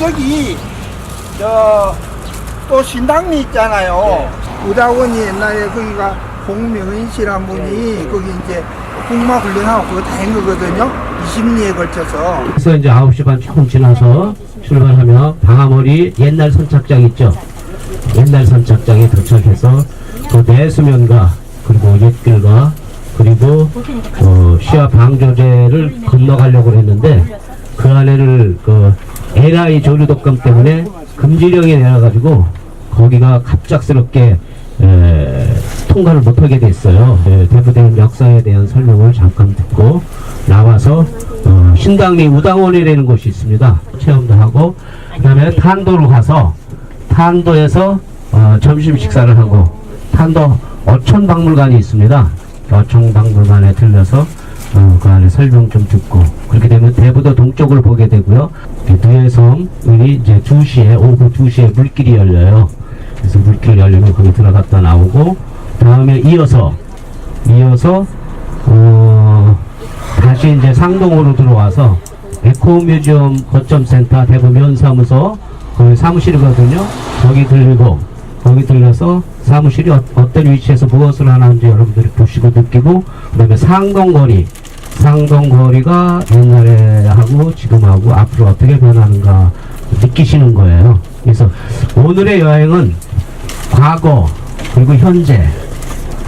저기 또 신당리 있잖아요. 의다원이 옛날에 거기가 공명인 씨란 분이 거기 이제 국마 훈련하고 그거 다 한 거거든요. 20리에 걸쳐서. 그래서 이제 9시 반 조금 지나서 출발하며 방아머리 옛날 선착장 있죠. 옛날 선착장에 도착해서 그 내수면과 그리고 옛길과 그리고 시야 방조제를 건너가려고 했는데 그 안에를 LI 조류독감 때문에 금지령이 내려가지고 거기가 갑작스럽게 통과를 못하게 됐어요. 대부대인 역사에 대한 설명을 잠깐 듣고 나와서 신당리 우당원이라는 곳이 있습니다. 체험도 하고 그 다음에 탄도로 가서 탄도에서 점심 식사를 하고 탄도 어촌박물관이 있습니다. 어촌박물관에 들려서 그 안에 설명 좀 듣고 그렇게 되면 대부도 동쪽을 보게 되고요. 누해섬이 이제 2시에 오후 2시에 물길이 열려요. 그래서 물길 열리면 거기 들어갔다 나오고 다음에 이어서 다시 이제 상동으로 들어와서 에코뮤지엄 거점센터 대부면사무소 거기 사무실이거든요. 거기 들려서 사무실이 어떤 위치에서 무엇을 하는지 여러분들이 보시고 느끼고 그 다음에 상동거리가 옛날에 하고 지금하고 앞으로 어떻게 변하는가 느끼시는 거예요. 그래서 오늘의 여행은 과거 그리고 현재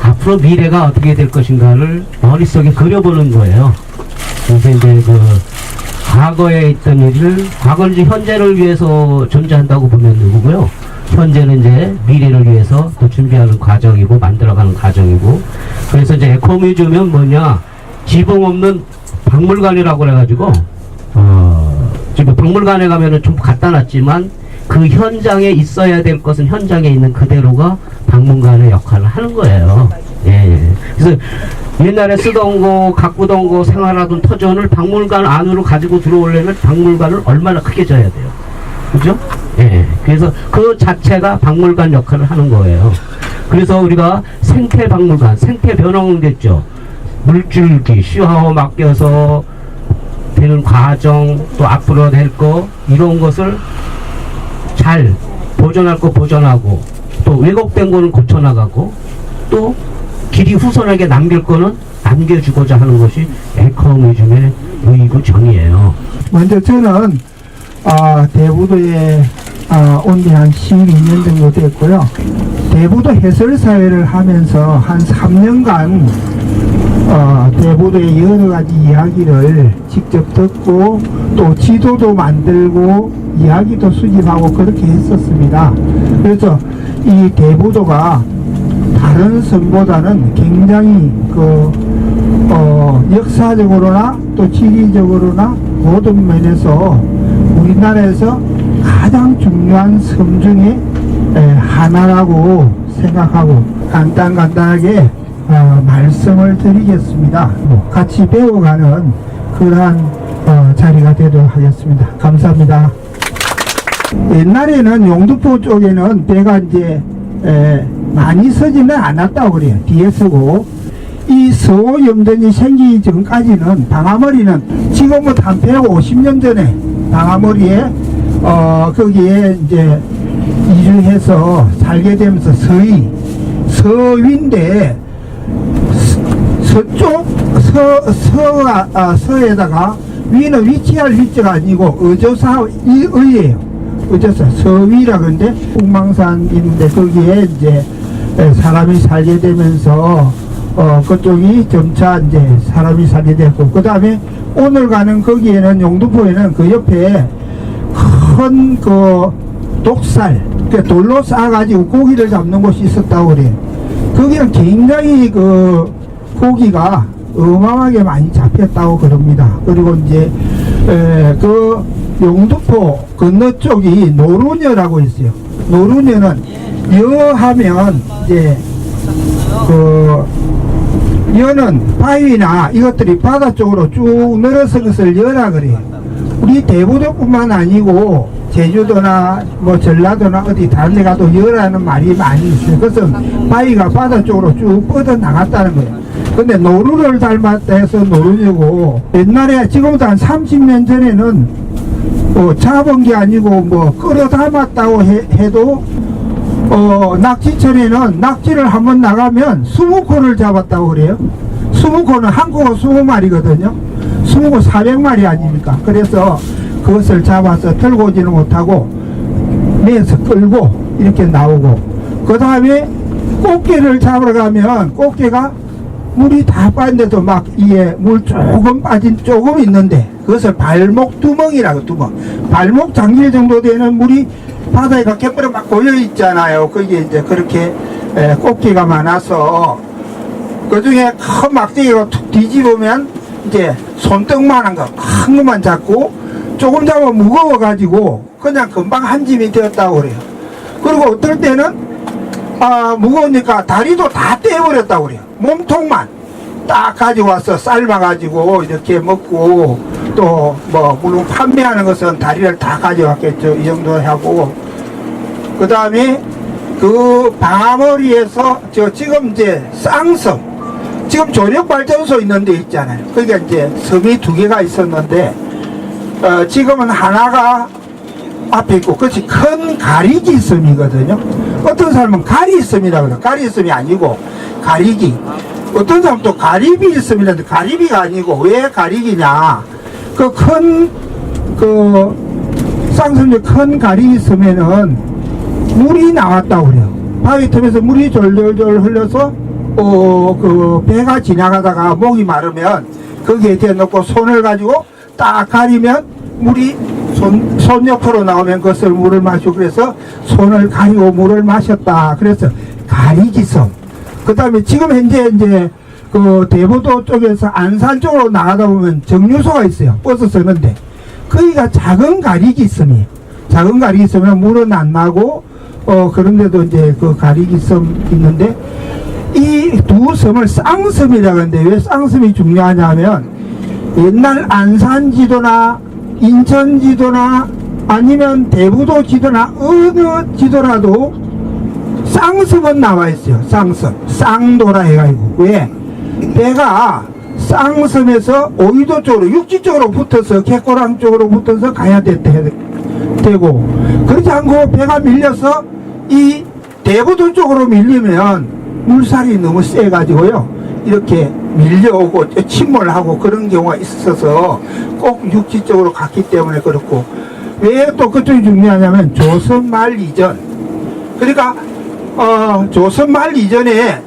앞으로 미래가 어떻게 될 것인가를 머릿속에 그려보는 거예요. 그래서 이제 과거에 있던 일을 과거는 이제 현재를 위해서 존재한다고 보면 되고요. 현재는 이제 미래를 위해서 또 준비하는 과정이고 만들어가는 과정이고 그래서 이제 에코뮤지엄은 뭐냐 지붕 없는 박물관이라고 그래가지고 지금 박물관에 가면은 좀 갖다 놨지만 그 현장에 있어야 될 것은 현장에 있는 그대로가 박물관의 역할을 하는 거예요. 예. 그래서 옛날에 쓰던 거, 가꾸던 거, 생활하던 터전을 박물관 안으로 가지고 들어오려면 박물관을 얼마나 크게 져야 돼요. 그죠? 예. 그래서 그 자체가 박물관 역할을 하는 거예요. 그래서 우리가 생태박물관, 생태변화원겠죠. 물줄기, 시화호 맡겨서 되는 과정, 또 앞으로 될 거, 이런 것을 잘 보존할 거 보존하고, 또 왜곡된 거는 고쳐나가고, 또 길이 후손에게 남길 거는 남겨주고자 하는 것이 에코뮤지엄의 의의고 정의예요. 먼저 저는 대부도에 온 지 한 12년 정도 됐고요. 대부도 해설사회를 하면서 한 3년간 대부도의 여러 가지 이야기를 직접 듣고 또 지도도 만들고 이야기도 수집하고 그렇게 했었습니다. 그래서 이 대부도가 다른 섬보다는 굉장히 역사적으로나 또 지리적으로나 모든 면에서 우리나라에서 가장 중요한 섬 중에 하나라고 생각하고 간단하게 말씀을 드리겠습니다. 같이 배워가는 그러한 자리가 되도록 하겠습니다. 감사합니다. 옛날에는 용두포 쪽에는 배가 이제 많이 서지는 않았다고 그래요. 뒤에 서고 이 서호염전이 생기기 전까지는 방아머리는 지금부터 한 150년 전에 방아머리에 거기에 이제 이주해서 살게 되면서 서위인데 서쪽 서에다가 위는 위치할 위치가 아니고 의조사 의예요. 의조사 서위라 그런데 북망산인데 거기에 이제 사람이 살게 되면서 그쪽이 점차 이제 사람이 살게 됐고 그 다음에 오늘 가는 거기에는 용두포에는 그 옆에 큰 독살 돌로 쌓아가지고 고기를 잡는 곳이 있었다고 그래요. 거기는 굉장히 고기가 어마어마하게 많이 잡혔다고 그럽니다. 그리고 이제 용두포 건너쪽이 노루녀라고 있어요. 노루녀는 여하면 이제 여는 바위나 이것들이 바다 쪽으로 쭉 늘어선 것을 여라 그래요. 우리 대부도뿐만 아니고 제주도나 뭐 전라도나 어디 다른 데 가도 여라는 말이 많이 있어요. 그것은 바위가 바다 쪽으로 쭉 뻗어 나갔다는 거예요. 근데 노루를 닮았다 해서 노루녀고 옛날에 지금부터 한 30년 전에는 잡은 게 아니고 뭐 끌어 담았다고 해도 낙지천에는 낙지를 한번 나가면 20코를 잡았다고 그래요. 20코는 한국어 20마리거든요. 20코 400마리 아닙니까? 그래서 그것을 잡아서 들고 오지는 못하고 매서 끌고 이렇게 나오고, 그 다음에 꽃게를 잡으러 가면 꽃게가 물이 다 빠진데도 막 이에 물 조금 빠진 조금 있는데 그것을 발목 두멍이라고, 두멍, 발목 장길 정도 되는 물이 바다에 갯벌에 막 고여 있잖아요. 거기에 이제 그렇게 꽃게가 많아서 그 중에 큰 막대기가 툭 뒤집으면 이제 손등만한 거 큰 것만 잡고, 조금 잡으면 무거워 가지고 그냥 금방 한 짐이 되었다고 그래요. 그리고 어떨 때는 무거우니까 다리도 다 떼어버렸다고 그래요. 몸통만 딱 가지고 와서 삶아가지고 이렇게 먹고, 또 뭐 물론 판매하는 것은 다리를 다 가져왔겠죠. 이 정도 하고, 그 다음에 그 방아머리에서 지금 이제 쌍섬, 지금 조력발전소 있는 데 있잖아요. 그러니까 이제 섬이 2개가 있었는데 지금은 하나가 앞에 있고, 그것이 큰 가리기 섬이거든요. 어떤 사람은 가리섬이라고 그래요. 가리섬이 아니고 가리기. 어떤 사람은 또 가리비 섬이라는데 가리비가 아니고, 왜 가리기냐, 그 큰 쌍섬의 큰 가리기 섬에는 물이 나왔다고 그래요. 바위 틈에서 물이 졸졸졸 흘러서 그 배가 지나가다가 목이 마르면 거기에 대놓고 손을 가지고 딱 가리면 물이 손 옆으로 나오면 그것을 물을 마시고, 그래서 손을 가리고 물을 마셨다. 그래서 가리기섬. 그 다음에 지금 현재 이제 그 대부도 쪽에서 안산 쪽으로 나가다 보면 정류소가 있어요. 버스 서는데 거기가 작은 가리기섬이에요. 작은 가리기섬은 물은 안 나고 그런데도 이제 그 가리기섬 있는데, 이 두 섬을 쌍섬이라고 하는데, 왜 쌍섬이 중요하냐면 옛날 안산 지도나 인천 지도나 아니면 대부도 지도나 어느 지도라도 쌍섬은 나와 있어요. 쌍섬, 쌍도라 해가지고. 왜? 배가 쌍섬에서 오이도 쪽으로, 육지 쪽으로 붙어서 갯고랑 쪽으로 붙어서 가야 되고, 그렇지 않고 배가 밀려서 이 대부도 쪽으로 밀리면 물살이 너무 세가지고요, 이렇게 밀려오고 침몰하고 그런 경우가 있어서 꼭 육지 쪽으로 갔기 때문에 그렇고, 왜 또 그쪽이 중요하냐면 조선 말 이전, 그러니까 조선 말 이전에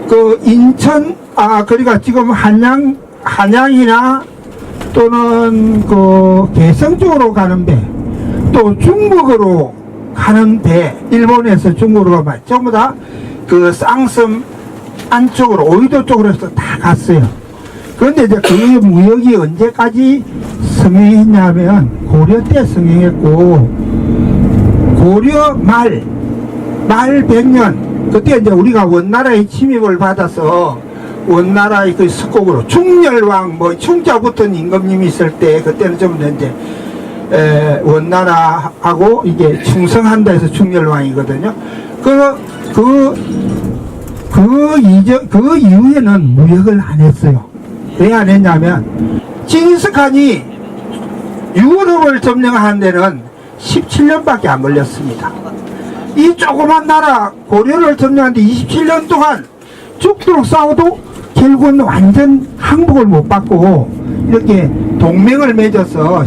그 인천, 그러니까 지금 한양이나 또는 그 개성 쪽으로 가는 배, 또 중국으로 가는 배, 일본에서 중국으로 가면 전부 다 그 쌍섬 안쪽으로, 오이도 쪽으로 해서 다 갔어요. 그런데 이제 그 무역이 언제까지 성행했냐면 고려 때 성행했고, 고려 말 100년, 그때 이제 우리가 원나라의 침입을 받아서 원나라의 그 석곡으로 충렬왕, 뭐 충자 붙은 임금님이 있을 때, 그때는 좀 이제 원나라하고 이게 충성한다 해서 충렬왕이거든요. 그 이후에는 무역을 안 했어요. 왜 안 했냐면 징기스칸이 유럽을 점령한 데는 17년밖에 안 걸렸습니다. 이 조그만 나라 고려를 점령하는데 27년 동안 죽도록 싸워도 결국은 완전 항복을 못 받고 이렇게 동맹을 맺어서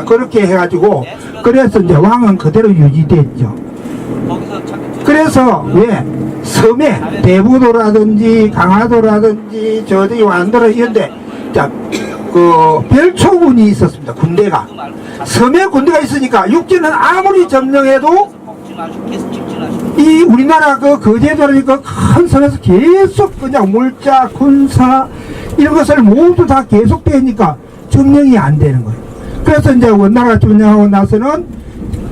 그렇게 해가지고, 그래서 이제 왕은 그대로 유지됐죠. 그래서 왜 섬에 대부도라든지 강화도라든지 저기 완도라 이런데 그 별초군이 있었습니다. 군대가 섬에 군대가 있으니까 육지는 아무리 점령해도 이 우리나라 그 거제도라니까 큰 섬에서 계속 그냥 물자 군사 이런 것을 모두 다 계속되니까 점령이 안 되는 거예요. 그래서 이제 원나라가 점령하고 나서는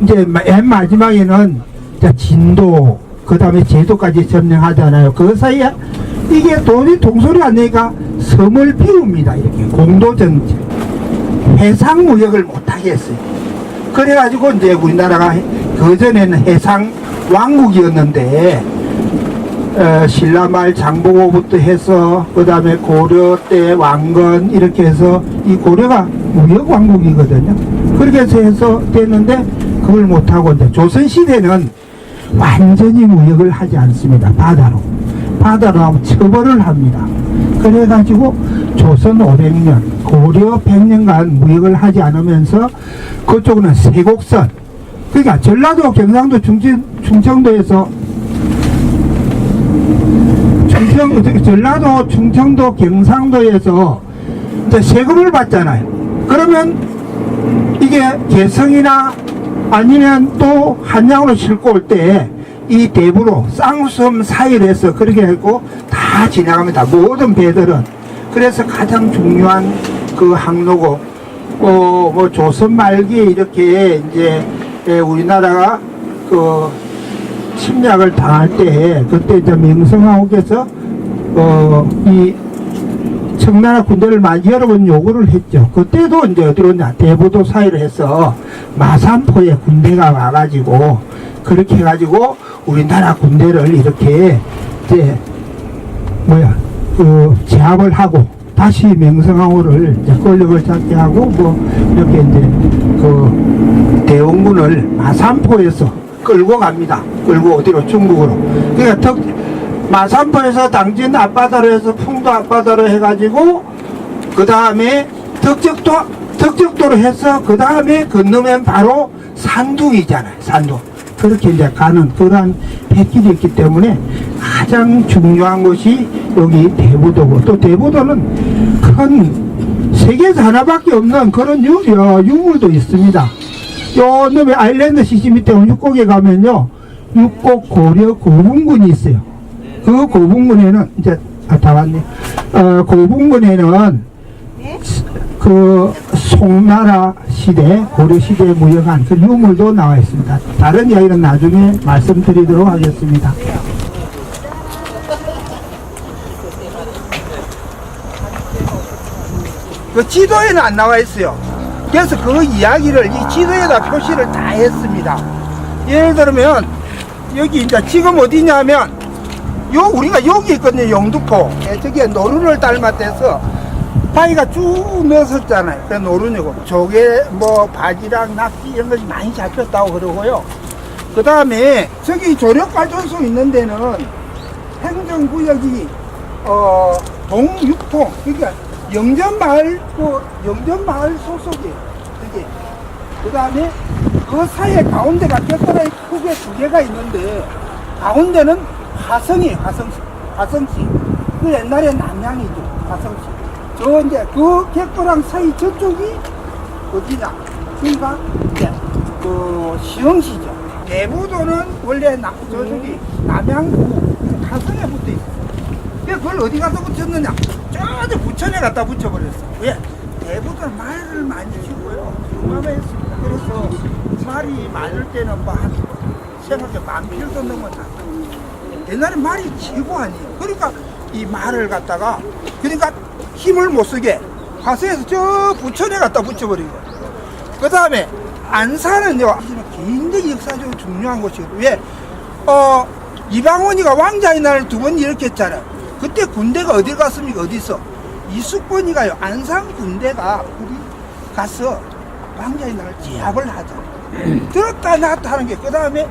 이제 맨 마지막에는 진도, 그 다음에 제도까지 점령하잖아요. 그 사이에 이게 돈이 동소리 안 내니까 섬을 비웁니다. 이렇게 공도정책, 해상무역을 못하게 했어요. 그래가지고 이제 우리나라가 그전에는 해상 왕국이었는데 신라말 장보고부터 해서 그 다음에 고려 때 왕건 이렇게 해서 이 고려가 무역 왕국이거든요. 그렇게 해서 됐는데 그걸 못하고 이제 조선시대는 완전히 무역을 하지 않습니다. 바다로 하면 처벌을 합니다. 그래가지고 조선 500년, 고려 100년간 무역을 하지 않으면서 그쪽은 세곡선, 그러니까 전라도, 경상도, 충청도에서 전라도, 충청도, 경상도에서 이제 세금을 받잖아요. 그러면 이게 개성이나 아니면 또 한양으로 싣고 올 때 이 대부로 쌍섬 사이에서 그렇게 하고 다 지나갑니다. 모든 배들은. 그래서 가장 중요한 그 항로고, 뭐 조선 말기에 이렇게 이제 우리나라가 그 침략을 당할 때 그때 이제 명성황후께서 이 청나라 군대를 많이 여러 번 요구를 했죠. 그때도 이제 어디로냐, 대부도 사이를 해서 마산포에 군대가 와가지고 그렇게 해가지고 우리나라 군대를 이렇게 이제 제압을 하고 다시 명성황후를 이제 권력을 잡게 하고 뭐 이렇게 이제 그 대원군을 마산포에서 끌고 갑니다. 끌고 어디로, 중국으로. 그러니까 마산포에서 당진 앞바다로 해서 풍도 앞바다로 해가지고 그 다음에 덕적도로 해서 그 다음에 건너면 바로 산둥이잖아요. 산둥. 그렇게 이제 가는 그러한 백길이 있기 때문에 가장 중요한 것이 여기 대부도고, 또 대부도는 큰 세계에서 하나밖에 없는 그런 유물도 있습니다. 요 놈의 아일랜드 시시 밑에 육곡에 가면요, 육곡 고려 고분군이 있어요. 그 고분군에는 이제 다 왔네. 고분군에는 그 송나라 시대, 고려 시대에 무역한 그 유물도 나와 있습니다. 다른 이야기는 나중에 말씀드리도록 하겠습니다. 그 지도에는 안 나와 있어요. 그래서 그 이야기를 이 지도에다 표시를 다 했습니다. 예를 들면 여기 이제 지금 어디냐면 우리가 여기 있거든요. 영등포. 저기에 노루를 닮았대서 바위가 쭉 넣었었잖아요. 그 노루냐고. 저게 뭐 바지락, 낙지 이런 것이 많이 잡혔다고 그러고요. 그 다음에 저기 조력발전소 있는 데는 행정구역이 동육통, 그러니까 영전마을 소속이에요. 그게. 그 다음에 그 사이에 가운데가 곁다리 크게 두 개가 있는데 가운데는 화성이에요. 화성시. 그 옛날에 남양이죠. 화성시. 저 이제 그 객도랑 사이 저쪽이 어디냐? 그러니까 이제 그 시흥시죠. 대부도는 원래 저쪽이 남양구 화성에 붙어 있어요. 그걸 어디 가서 붙였느냐? 저저 부천에 갖다 붙여버렸어. 왜? 대부도는 말을 많이 키우고요. 용감했습니다. 그래서 말이 많을 때는 뭐 한 생각해 10,000필도 넘었다. 옛날에 말이 최고 아니에요. 그러니까 이 말을 갖다가 그러니까 힘을 못 쓰게 화성에서 저 부천에 갖다 붙여버린 거예요. 그 다음에 안산은요 굉장히 역사적으로 중요한 곳이거든요. 왜? 이방원이가 왕자의 날을 2번 일으켰잖아요. 그때 군대가 어디 갔습니까? 어디서? 이숙번이가요 안산 군대가 우리 가서 왕자의 날을 제압을 하잖아요. 들었다 놨다 하는 게, 그 다음에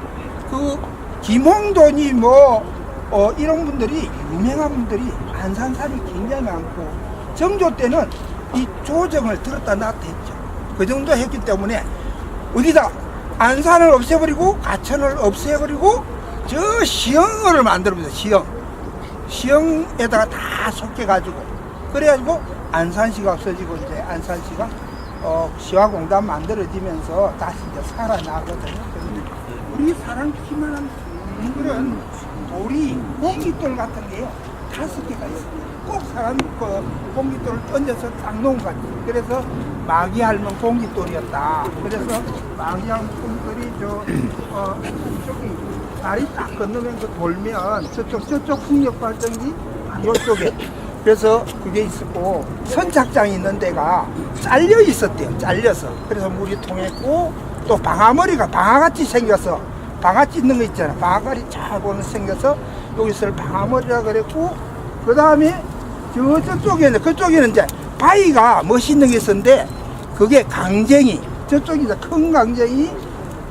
그 김홍돈이 이런 분들이 유명한 분들이 안산산이 굉장히 많고 정조 때는 이 조정을 들었다 놨다 했죠. 그 정도 했기 때문에 어디다 안산을 없애버리고 가천을 없애버리고 저 시흥을 만들어버렸어요. 시흥에다가 다 속해가지고 그래가지고 안산시가 없어지고 이제 안산시가 시화공단 만들어지면서 다시 이제 살아나거든요. 우리 사람 키만한 그런 돌이 공깃돌 같은 게요 5개가 있어요. 꼭 사람 공깃돌을 던져서 딱 놓은 것 같아요. 그래서 마귀 할멈 공깃돌이었다. 그래서 마귀 할멈 공깃돌이 저기 다리 딱 건너면 그 돌면 저쪽 풍력 발전기 이쪽에 그래서 그게 있었고 선착장이 있는 데가 잘려 있었대요. 잘려서. 그래서 물이 통했고 또 방아머리가 방아같이 생겨서 방아찌 있는 거 있잖아. 방아가리 잘 보면 생겨서 여기서 방아머리라 그랬고 그 다음에 저쪽에는 그쪽에는 이제 바위가 멋있는 게 있었는데 그게 강쟁이, 저쪽이다 큰 강쟁이,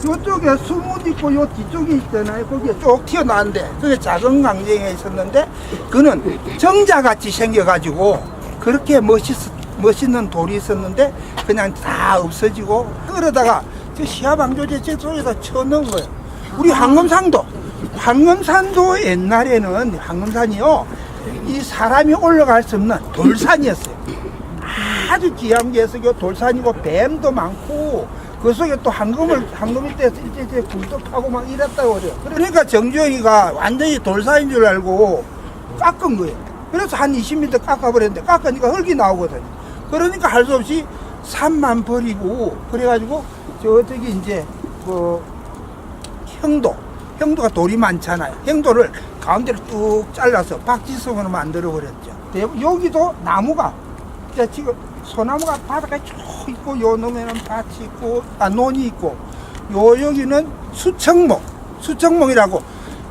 요쪽에 수문 있고 요 뒤쪽에 있잖아요. 거기에 쭉 튀어나왔는데 그게 작은 강쟁이가 있었는데 그는 정자같이 생겨가지고 그렇게 멋있는 돌이 있었는데 그냥 다 없어지고 그러다가 저 시야방조제 제 속에다 쳐넣은 거예요. 우리 황금산도 옛날에는 황금산이요 이 사람이 올라갈 수 없는 돌산이었어요. 아주 귀한 게 있어요. 돌산이고 뱀도 많고 그 속에 또 황금이 떼서 이제 굴뚝하고 막 이랬다고 그래요. 그러니까 정주영이가 완전히 돌산인 줄 알고 깎은 거예요. 그래서 한 20m 깎아버렸는데 깎으니까 흙이 나오거든요. 그러니까 할 수 없이 산만 버리고 그래가지고 저쪽에 이제 그 형도가 돌이 많잖아요. 형도를 가운데로 쭉 잘라서 박지성으로 만들어 버렸죠. 여기도 나무가 지금 소나무가 바닷가에 쭉 있고 요 놈에는 밭이 있고 논이 있고 요 여기는 수청목이라고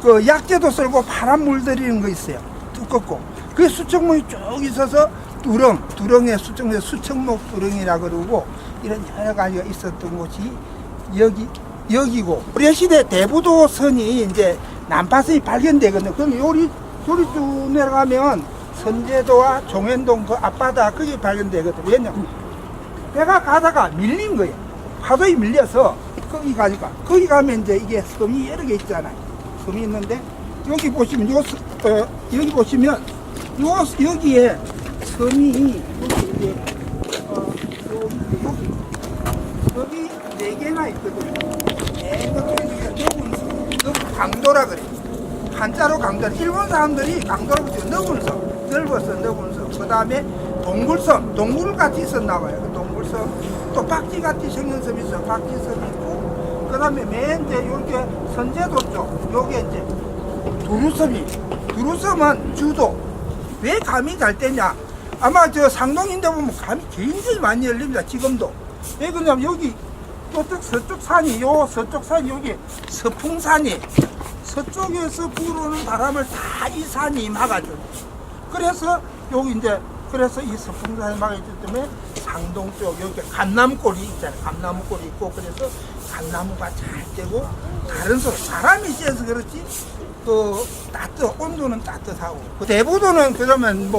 그 약재도 쓸고 바람 물들이는 거 있어요. 두껍고 그 수청목이 쭉 있어서 두렁에 수청목 두렁이라 그러고 이런 여러 가지가 있었던 곳이 여기고 우리 시대 대부도선이 이제 난파선이 발견되거든요. 그럼 요리 쭉 내려가면 선제도와 종현동 그 앞바다 그게 발견되거든요. 왜냐면 배가 가다가 밀린 거예요. 파도에 밀려서 거기 가니까 거기 가면 이제 이게 섬이 여러 개 있잖아요. 섬이 있는데 여기 보시면 여기 보시면 여기에 섬이 섬이 4개나 있거든요. 너무 강도라 그래. 한자로 강도. 일본 사람들이 강도로 붙여 넓어서. 그 다음에 동굴같이 있었나 봐요. 그 동굴섬. 또 박쥐같이 생긴 섬이 있어. 박쥐섬 있고. 그 다음에 맨 이제 요렇게 선제도 쪽. 요게 이제 두루섬은 주도. 왜 감이 잘 되냐? 아마 저 상동인데 보면 감이 굉장히 많이 열립니다. 지금도. 왜 그러냐면 여기 서쪽 산이 여기 서풍산이 서쪽에서 불어오는 바람을 다 이 산이 막아줘. 그래서 여기 이제 이 서풍산이 막아주기 때문에 상동 쪽 여기 감나무골이 있잖아요. 감나무골이 있고 그래서 감나무가 잘 되고 다른 바람이 쐬서 그렇지 온도는 따뜻하고 그 대부도는 그러면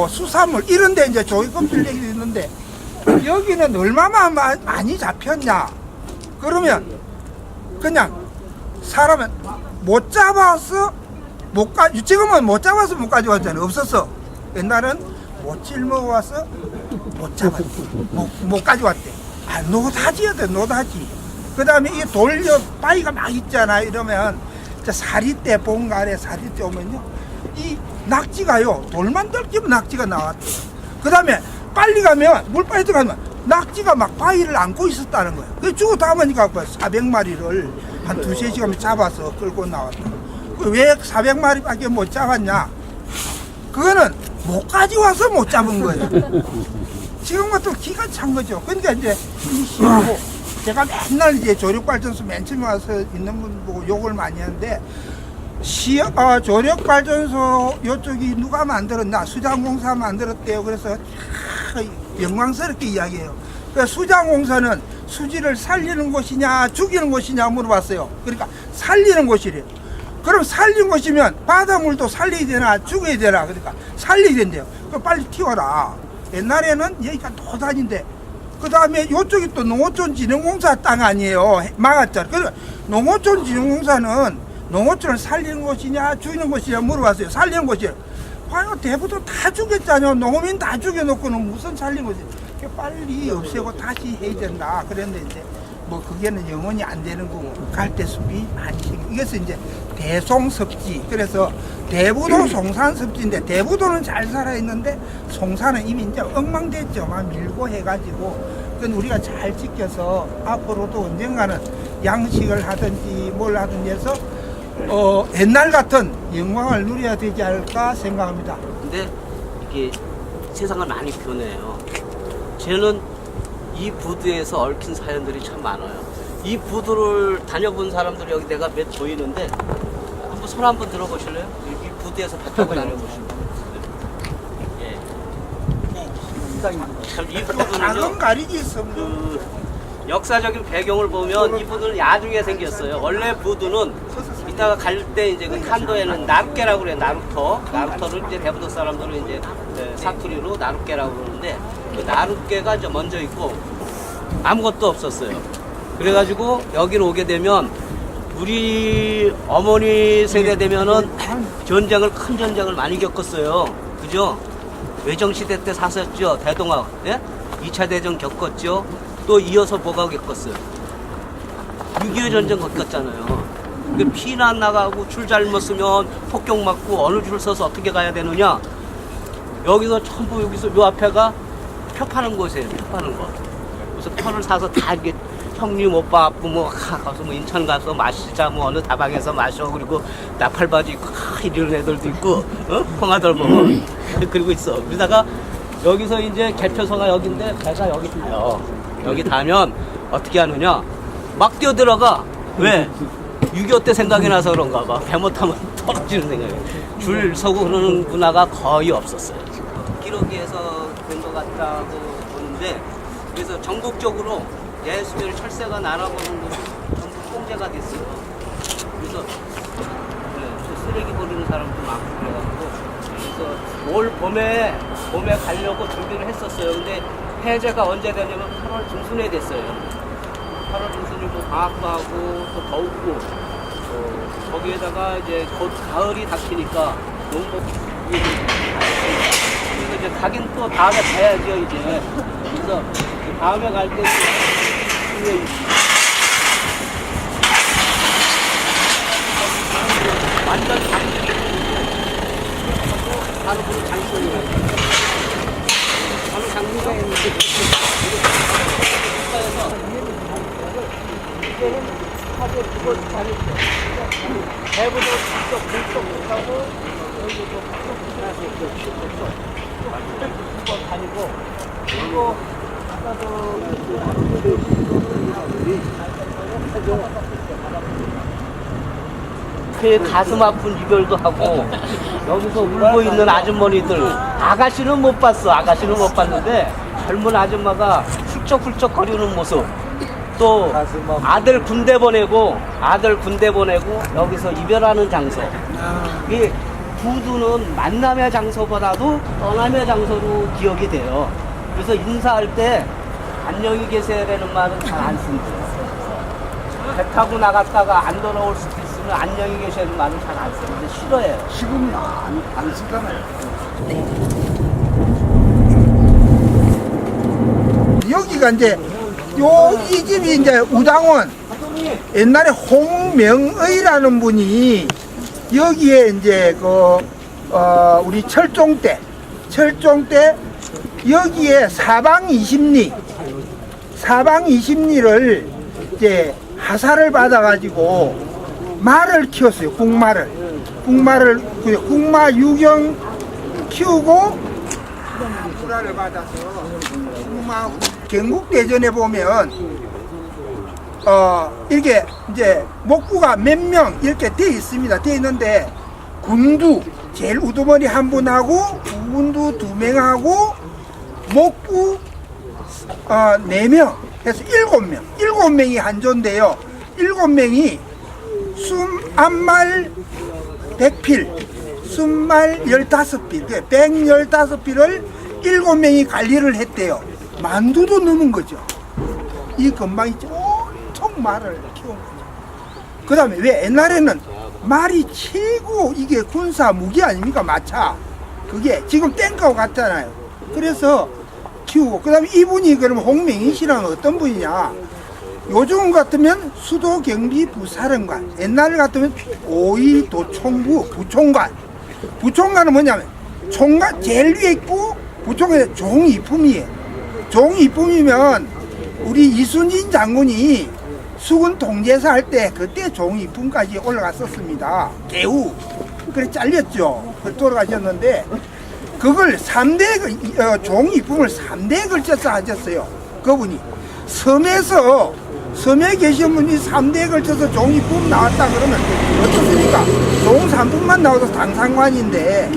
수산물 이런데 이제 조기껍질 얘기도 있는데 여기는 얼마나 많이 잡혔냐 그러면 그냥 사람은 못 잡아서 지금은 못 잡아서 못 가져왔잖아요. 없었어. 옛날은 못 찔먹어와서 못 가져왔대. 노다지야 돼. 노다지. 그 다음에 이 바위가 막 있잖아. 이러면 사리대 봉가래 사리대 오면요 이 낙지가요 돌만 떨기면 낙지가 나왔대. 그 다음에 빨리 가면 물 빨리 들어가면 낙지가 막 바위를 안고 있었다는 거예요. 그래서 죽어 담으니까 400마리를 한 2-3시간 잡아서 끌고 나왔다. 왜 400마리밖에 못 잡았냐? 그거는 못 가져와서 못 잡은 거예요. 지금 같은 기가 찬 거죠. 그러니까 이제 이 시하고 제가 맨날 이제 조력발전소 맨 처음에 와서 있는 분 보고 욕을 많이 하는데 조력발전소 요쪽이 누가 만들었나? 수장공사 만들었대요. 그래서 영광스럽게 이야기해요. 그러니까 수장공사는 수지를 살리는 곳이냐 죽이는 곳이냐 물어봤어요. 그러니까 살리는 곳이래요. 그럼 살린 곳이면 바닷물도 살려야 되나 죽여야 되나? 그러니까 살려야 된대요. 그럼 빨리 튀어라. 옛날에는 여기가 노단인데 그 다음에 이쪽이 또 농어촌진흥공사 땅 아니에요. 막았잖아. 그래서 농어촌진흥공사는 농어촌을 살리는 곳이냐 죽이는 곳이냐 물어봤어요. 살리는 곳이에요. 과연 대부도 다 죽였잖아요. 농민 다 죽여놓고는 무슨 살린 거지. 빨리 없애고 다시 해야 된다. 그랬는데 이제 그게는 영원히 안 되는 거고 갈대숲이 많이 생겨. 이것은 이제 대송섭지. 그래서 대부도 송산섭지인데 대부도는 잘 살아있는데 송산은 이미 이제 엉망됐죠. 막 밀고 해가지고 그건 우리가 잘 지켜서 앞으로도 언젠가는 양식을 하든지 뭘 하든지 해서 옛날 같은 영광을 누려야 되지 않을까 생각합니다. 근데 이게 세상은 많이 변해요. 저는 이 부두에서 얽힌 사연들이 참 많아요. 이 부두를 다녀본 사람들이 여기 내가 몇 보이는데 한번 손 한번 들어보실래요? 이 부두에서 봤다고 다녀보시면. 예. 참 이 작은 부두는요. 가리기 섬 그 역사적인 배경을 보면 이 부두는 나중에 생겼어요. 원래 부두는 이따가 갈 때 이제 그 칸도에는 나룻개라고 그래요. 나루터를 이제 대부도 사람들은 이제 사투리로 나룻개라고 그러는데 그 나룻개가 이제 먼저 있고 아무것도 없었어요. 그래가지고 여기로 오게 되면 우리 어머니 세대 되면은 큰 전쟁을 많이 겪었어요. 그죠? 외정시대 때 사셨죠? 대동학, 예? 2차 대전 겪었죠? 또 이어서 뭐가 겪었어요? 6.25 전쟁 겪었잖아요. 그 피난 나가고 줄 잘못 쓰면 폭격 맞고 어느 줄 서서 어떻게 가야 되느냐? 여기서 전부 여기서 요 앞에가 표 파는 곳이에요. 표 파는 곳. 그래서 표를 사서 다 이게 형님 오빠 아프 뭐 가서 뭐 인천 가서 마시자 뭐 어느 다방에서 마셔 그리고 나팔바지 입고 이런 애들도 있고 홍아들 보면 그리고 있어. 그러다가 여기서 이제 개표소가 여기인데 배가 여기 타요. 여기 타면 어떻게 하느냐? 막 뛰어들어가. 왜? 6.25 때 생각이 나서 그런가 봐. 배 못 타면 떨어지는 생각이. 줄 서고 그러는 문화가 거의 없었어요. 기러기에서 된 것 같다고 보는데 그래서 전국적으로 예수별 철새가 날아보는 것이 전부 통제가 됐어요. 그래서 쓰레기 버리는 사람도 많고 그래가지고 그래서 올 봄에 가려고 준비를 했었어요. 근데 해제가 언제 되냐면 8월 중순에 됐어요. 8월 중순이고 방학도 하고 또 더웠고 거기에다가 이제 곧 가을이 닥치니까 농복이 그래서 이제 가긴 또 다음에 가야죠 이제. 그래서 다음에 갈 때 완전 바로 그 장소예요. 바로 장소가 있는데 대부분 직접 물속 못하고 여기도 한번 다니고 그리고 아까도 그 가슴 아픈 이별도 하고 여기서 울고 있는 아주머니들 아가씨는 못 봤어. 아가씨는 못 봤는데 젊은 아줌마가 훌쩍훌쩍 거리는 모습 또 아들 군대 보내고 여기서 이별하는 장소. 이 부두는 만남의 장소보다도 떠남의 장소로 기억이 돼요. 그래서 인사할 때 안녕히 계세요라는 말은 잘 안 씁니다. 배 타고 나갔다가 안 돌아올 수도 있으면 안녕히 계세요라는 말은 잘 안 쓰는데 싫어해요. 지금이 안 쓰잖아요. 여기가 이제 이 집이 이제 우당원 옛날에 홍명의라는 분이 여기에 이제 우리 철종 때 여기에 사방 20리를 이제 하사를 받아가지고 말을 키웠어요. 국마 유경 키우고 불화를 받아서 경국대전에 보면 이렇게 이제 목구가 몇 명 이렇게 돼 있습니다. 돼 있는데 군두 제일 우두머리 한 분하고 군두 2명하고 목구 4명 해서 7명이 한조인데요. 7명이 암말 100필 순말 15필 115필을 7명이 관리를 했대요. 만두도 넘은 거죠. 이 근방이 엄청 말을 키운 거죠. 그 다음에 왜 옛날에는 말이 최고 이게 군사 무기 아닙니까? 마차. 그게 지금 땡카고 같잖아요. 그래서 키우고 그 다음에 이분이 그러면 홍명희 씨는 어떤 분이냐? 요즘 같으면 수도경비부사령관, 옛날 같으면 5.2 도총부 부총관. 부총관은 뭐냐면 총관 제일 위에 있고 부총관은 종이품이에요. 종이품이면 우리 이순신 장군이 수군 통제사 할 때 그때 종이품까지 올라갔었습니다. 개우. 그래 잘렸죠. 돌아가셨는데 그걸 3대 종이품을 3대에 걸쳐서 하셨어요. 그분이 섬에 계신 분이 3대에 걸쳐서 종이품 나왔다 그러면 어떻습니까? 종 3품만 나와도 당상관인데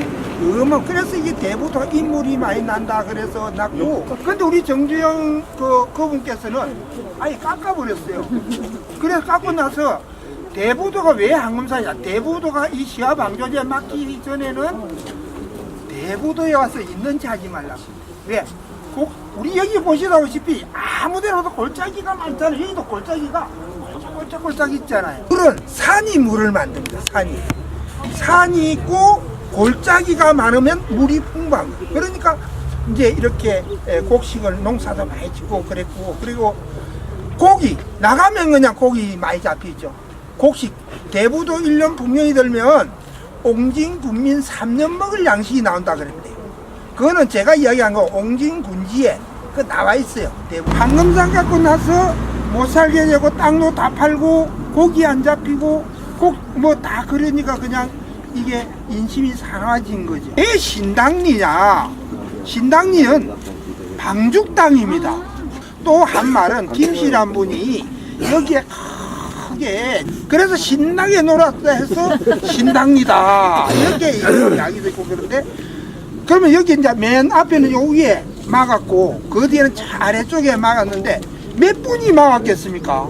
그래서 이게 대부도 인물이 많이 난다 그래서 났고, 근데 우리 정주영 그분께서는 아예 깎아버렸어요. 그래서 깎고 나서 대부도가 왜 황금사냐? 대부도가 이 시합 방조제 맡기기 전에는 대부도에 와서 있는지 하지 말라고. 왜? 우리 여기 보시다시피 아무데라도 골짜기가 많잖아요. 여기도 골짜기가 꼴짝꼴짝 있잖아요. 그런 산이 물을 만듭니다. 산이 있고 골짜기가 많으면 물이 풍부한 거예요. 그러니까 이제 이렇게 곡식을 농사도 많이 짓고 그랬고, 그리고 고기 나가면 그냥 고기 많이 잡히죠. 곡식 대부도 1년 풍년이 들면 옹진군민 3년 먹을 양식이 나온다 그랬대요. 그거는 제가 이야기한 거 옹진군지에 그 나와 있어요. 황금산 갖고 나서 못 살게 되고 땅도 다 팔고 고기 안 잡히고 뭐 다 그러니까 그냥 이게 인심이 사나워진 거죠. 왜 신당리냐? 신당리는 방죽당입니다. 또 한 말은 김씨란 분이 여기에 크게 그래서 신나게 놀았다 해서 신당리다 이렇게 이야기도 있고 그런데, 그러면 여기 이제 맨 앞에는 요 위에 막았고 그 뒤에는 저 아래쪽에 막았는데 몇 분이 막았겠습니까?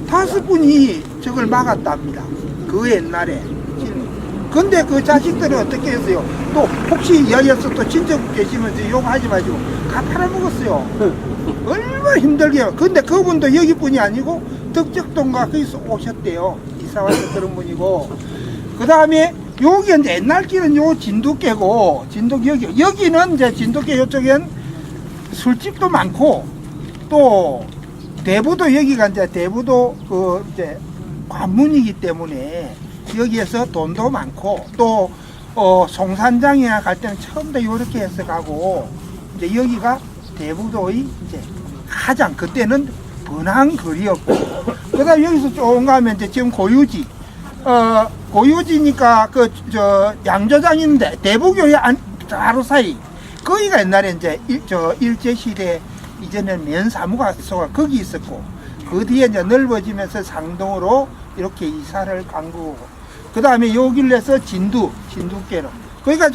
5분이 저걸 막았답니다. 그 옛날에. 근데 그 자식들은 어떻게 했어요? 또 혹시 이야기해서 또 친척 계시면 욕하지 마시고 다 팔아먹었어요. 얼마나 힘들게. 근데 그분도 여기 분이 아니고 덕적동가 거기서 오셨대요. 이사와서 그런 분이고. 그 다음에 여기 이제 옛날 길은 요 진돗개고, 여기는 이제 진돗개 요쪽엔 술집도 많고, 또 대부도 여기가 이제 대부도 그 이제 관문이기 때문에 여기에서 돈도 많고, 또 송산장이나 갈 때는 처음부터 요렇게 해서 가고, 이제 여기가 대부도의 이제 가장 그때는 번화한 거리였고, 그 다음에 여기서 쭉 가면 이제 지금 고유지, 고유지니까 양조장 있는데 대부교회 바로 사이, 거기가 옛날에 이제 일제시대 이전에는 면사무가 거기 있었고, 그 뒤에 이제 넓어지면서 상동으로 이렇게 이사를 간 거고, 그 다음에 요 길에서 진두께로, 거기가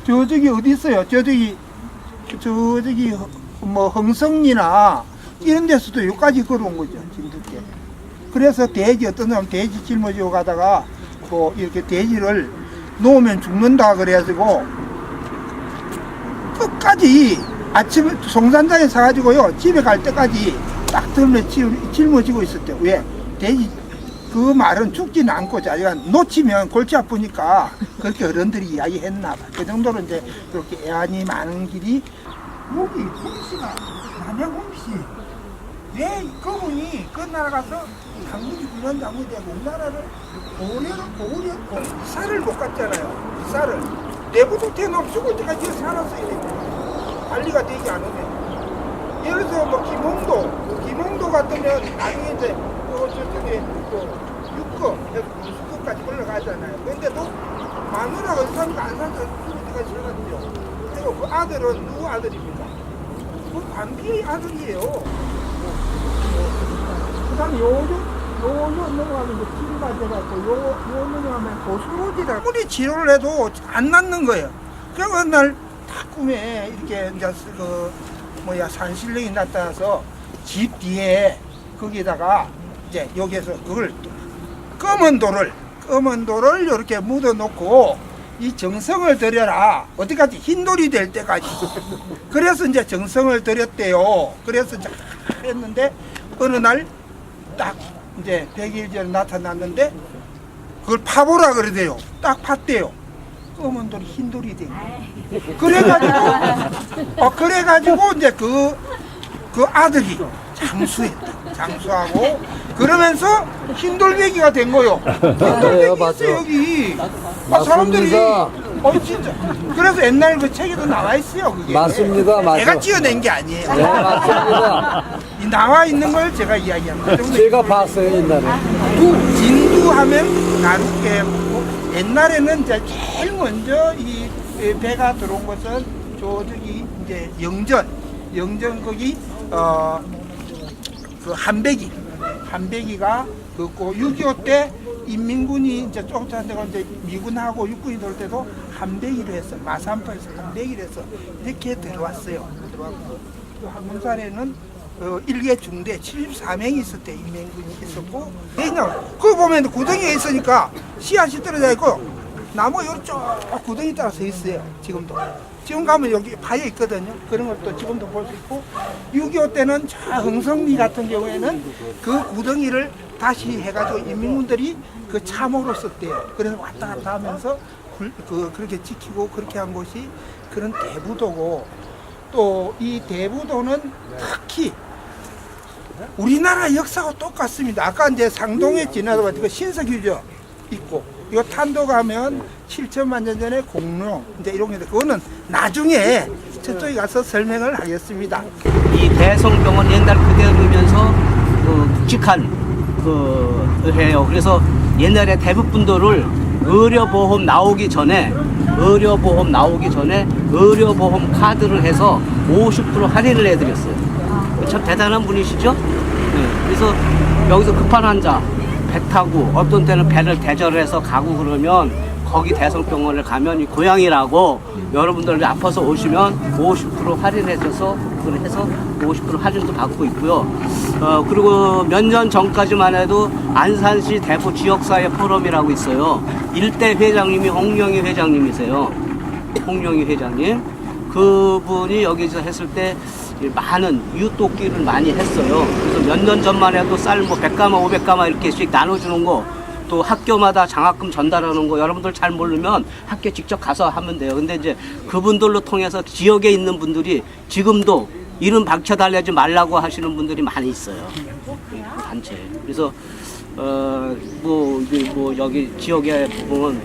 저기 어디 있어요? 저기 뭐 흥성리나 이런 데서도 여기까지 걸어온 거죠, 진두께. 그래서 돼지, 어떤 사람 돼지 짊어지고 가다가 뭐 이렇게 돼지를 놓으면 죽는다 그래가지고 끝까지 아침에 송산장에 사가지고요 집에 갈 때까지 딱 들면 짊어지고 있었대요. 왜? 돼지 그 말은 죽지는 않고 자기가 놓치면 골치 아프니까 그렇게 어른들이 이야기했나 봐. 그 정도로 이제 그렇게 애환이 많은 길이. 여기 홍씨가 남양 홍씨, 왜 그분이 그 나라 가서 강국이 불난 장군이 되고 우리나라를 이사를 못 갔잖아요. 이사를 내부도 태어나면 죽을 때까지 살았어야 됩니다. 관리가 되지 않으면. 예를 들어서 뭐 김홍도 같으면 나중에 이제 저쪽에 육급, 수급까지 올라가잖아요. 근데도 마누라가 의사가 안 살아서 죽을 때까지 살았죠. 그리고 그 아들은 누구 아들입니까? 그 관비의 아들이에요. 그 다음에 요 넘어가면 이제 TV가 돼갖고 요 넘어가면 고수로지다. 아무리 치료를 해도 안 낫는 거예요. 그래서 어느 날 딱 꿈에 이렇게 이제 산신령이 나타나서 집 뒤에 거기다가 이제 여기에서 그걸 검은 돌을 이렇게 묻어 놓고 이 정성을 들여라. 어디까지? 흰돌이 될 때까지. 그래서 이제 정성을 들였대요. 그래서 잘 했는데 어느 날 딱 이제 100일 전에 나타났는데 그걸 파보라 그러대요. 딱 팠대요. 검은 돌이 흰돌이 돼. 그래가지고 이제 그 아들이 장수하고 그러면서 흰돌배기가 된 거요. 흰돌배기 있어요 여기. 사람들이 진짜. 그래서 옛날 그 책에도 나와 있어요 그게. 맞습니다. 내가 지어낸 게 아니에요. 네, 맞습니다. 나와 있는 걸 제가 이야기합니다. 제가 봤어요 옛날에. 진두하면 나룻개고, 옛날에는 이제 제일 먼저 이 배가 들어온 것은 저기 이제 영전 거기 그 한배기가 그 6.25 때 인민군이 이제 쫓아내고 이제 미군하고 육군이 돌 때도 함대기로 해서 마산포에서 함대기로 해서 이렇게 들어왔어요. 들어왔고 또 항공사에는 일개 중대 74명이 있었대. 인민군이 있었고 왜냐 그거 보면 구덩이가 있으니까 씨앗이 떨어져 있고 나무 요쪽 구덩이 따라 서 있어요. 지금도. 지금 가면 여기 파여 있거든요. 그런 것도 지금도 볼 수 있고 6.25 때는 저 흥성리 같은 경우에는 그 구덩이를 다시 해가지고 인민군들이 그 참호로 썼대요. 그래서 왔다 갔다 하면서 그렇게 지키고 그렇게 한 곳이 그런 대부도고 또 이 대부도는 특히 우리나라 역사하고 똑같습니다. 아까 이제 상동에 지나다 보니까 신석유죠 있고 이 탄도 가면 7천만 년 전에 공룡 이제 이런 게 그거는 나중에 저쪽에 가서 설명을 하겠습니다. 이 대성병원 옛날 그대로면서 묵직한 해요. 그래서 옛날에 대부분들을 의료보험 나오기 전에 의료보험 카드를 해서 50% 할인을 해드렸어요. 참 대단한 분이시죠? 네. 그래서 여기서 급한 환자 배 타고 어떤 때는 배를 대절해서 가고 그러면 거기 대성병원을 가면 이 고양이라고 여러분들 아파서 오시면 50% 할인해줘서 그걸 해서 50% 할인도 받고 있고요. 그리고 몇 년 전까지만 해도 안산시 대구 지역사회 포럼이라고 있어요. 일대 회장님이 홍영희 회장님이세요. 홍영희 회장님. 그분이 여기서 했을 때 많은 이웃돕기를 많이 했어요. 그래서 몇 년 전만 해도 쌀 뭐 100가마, 500가마 이렇게씩 나눠주는 거, 또 학교마다 장학금 전달하는 거 여러분들 잘 모르면 학교 직접 가서 하면 돼요. 근데 이제 그분들로 통해서 지역에 있는 분들이 지금도 이름 밝혀달라지 말라고 하시는 분들이 많이 있어요. 단체. 그래서 뭐 여기 지역에 보면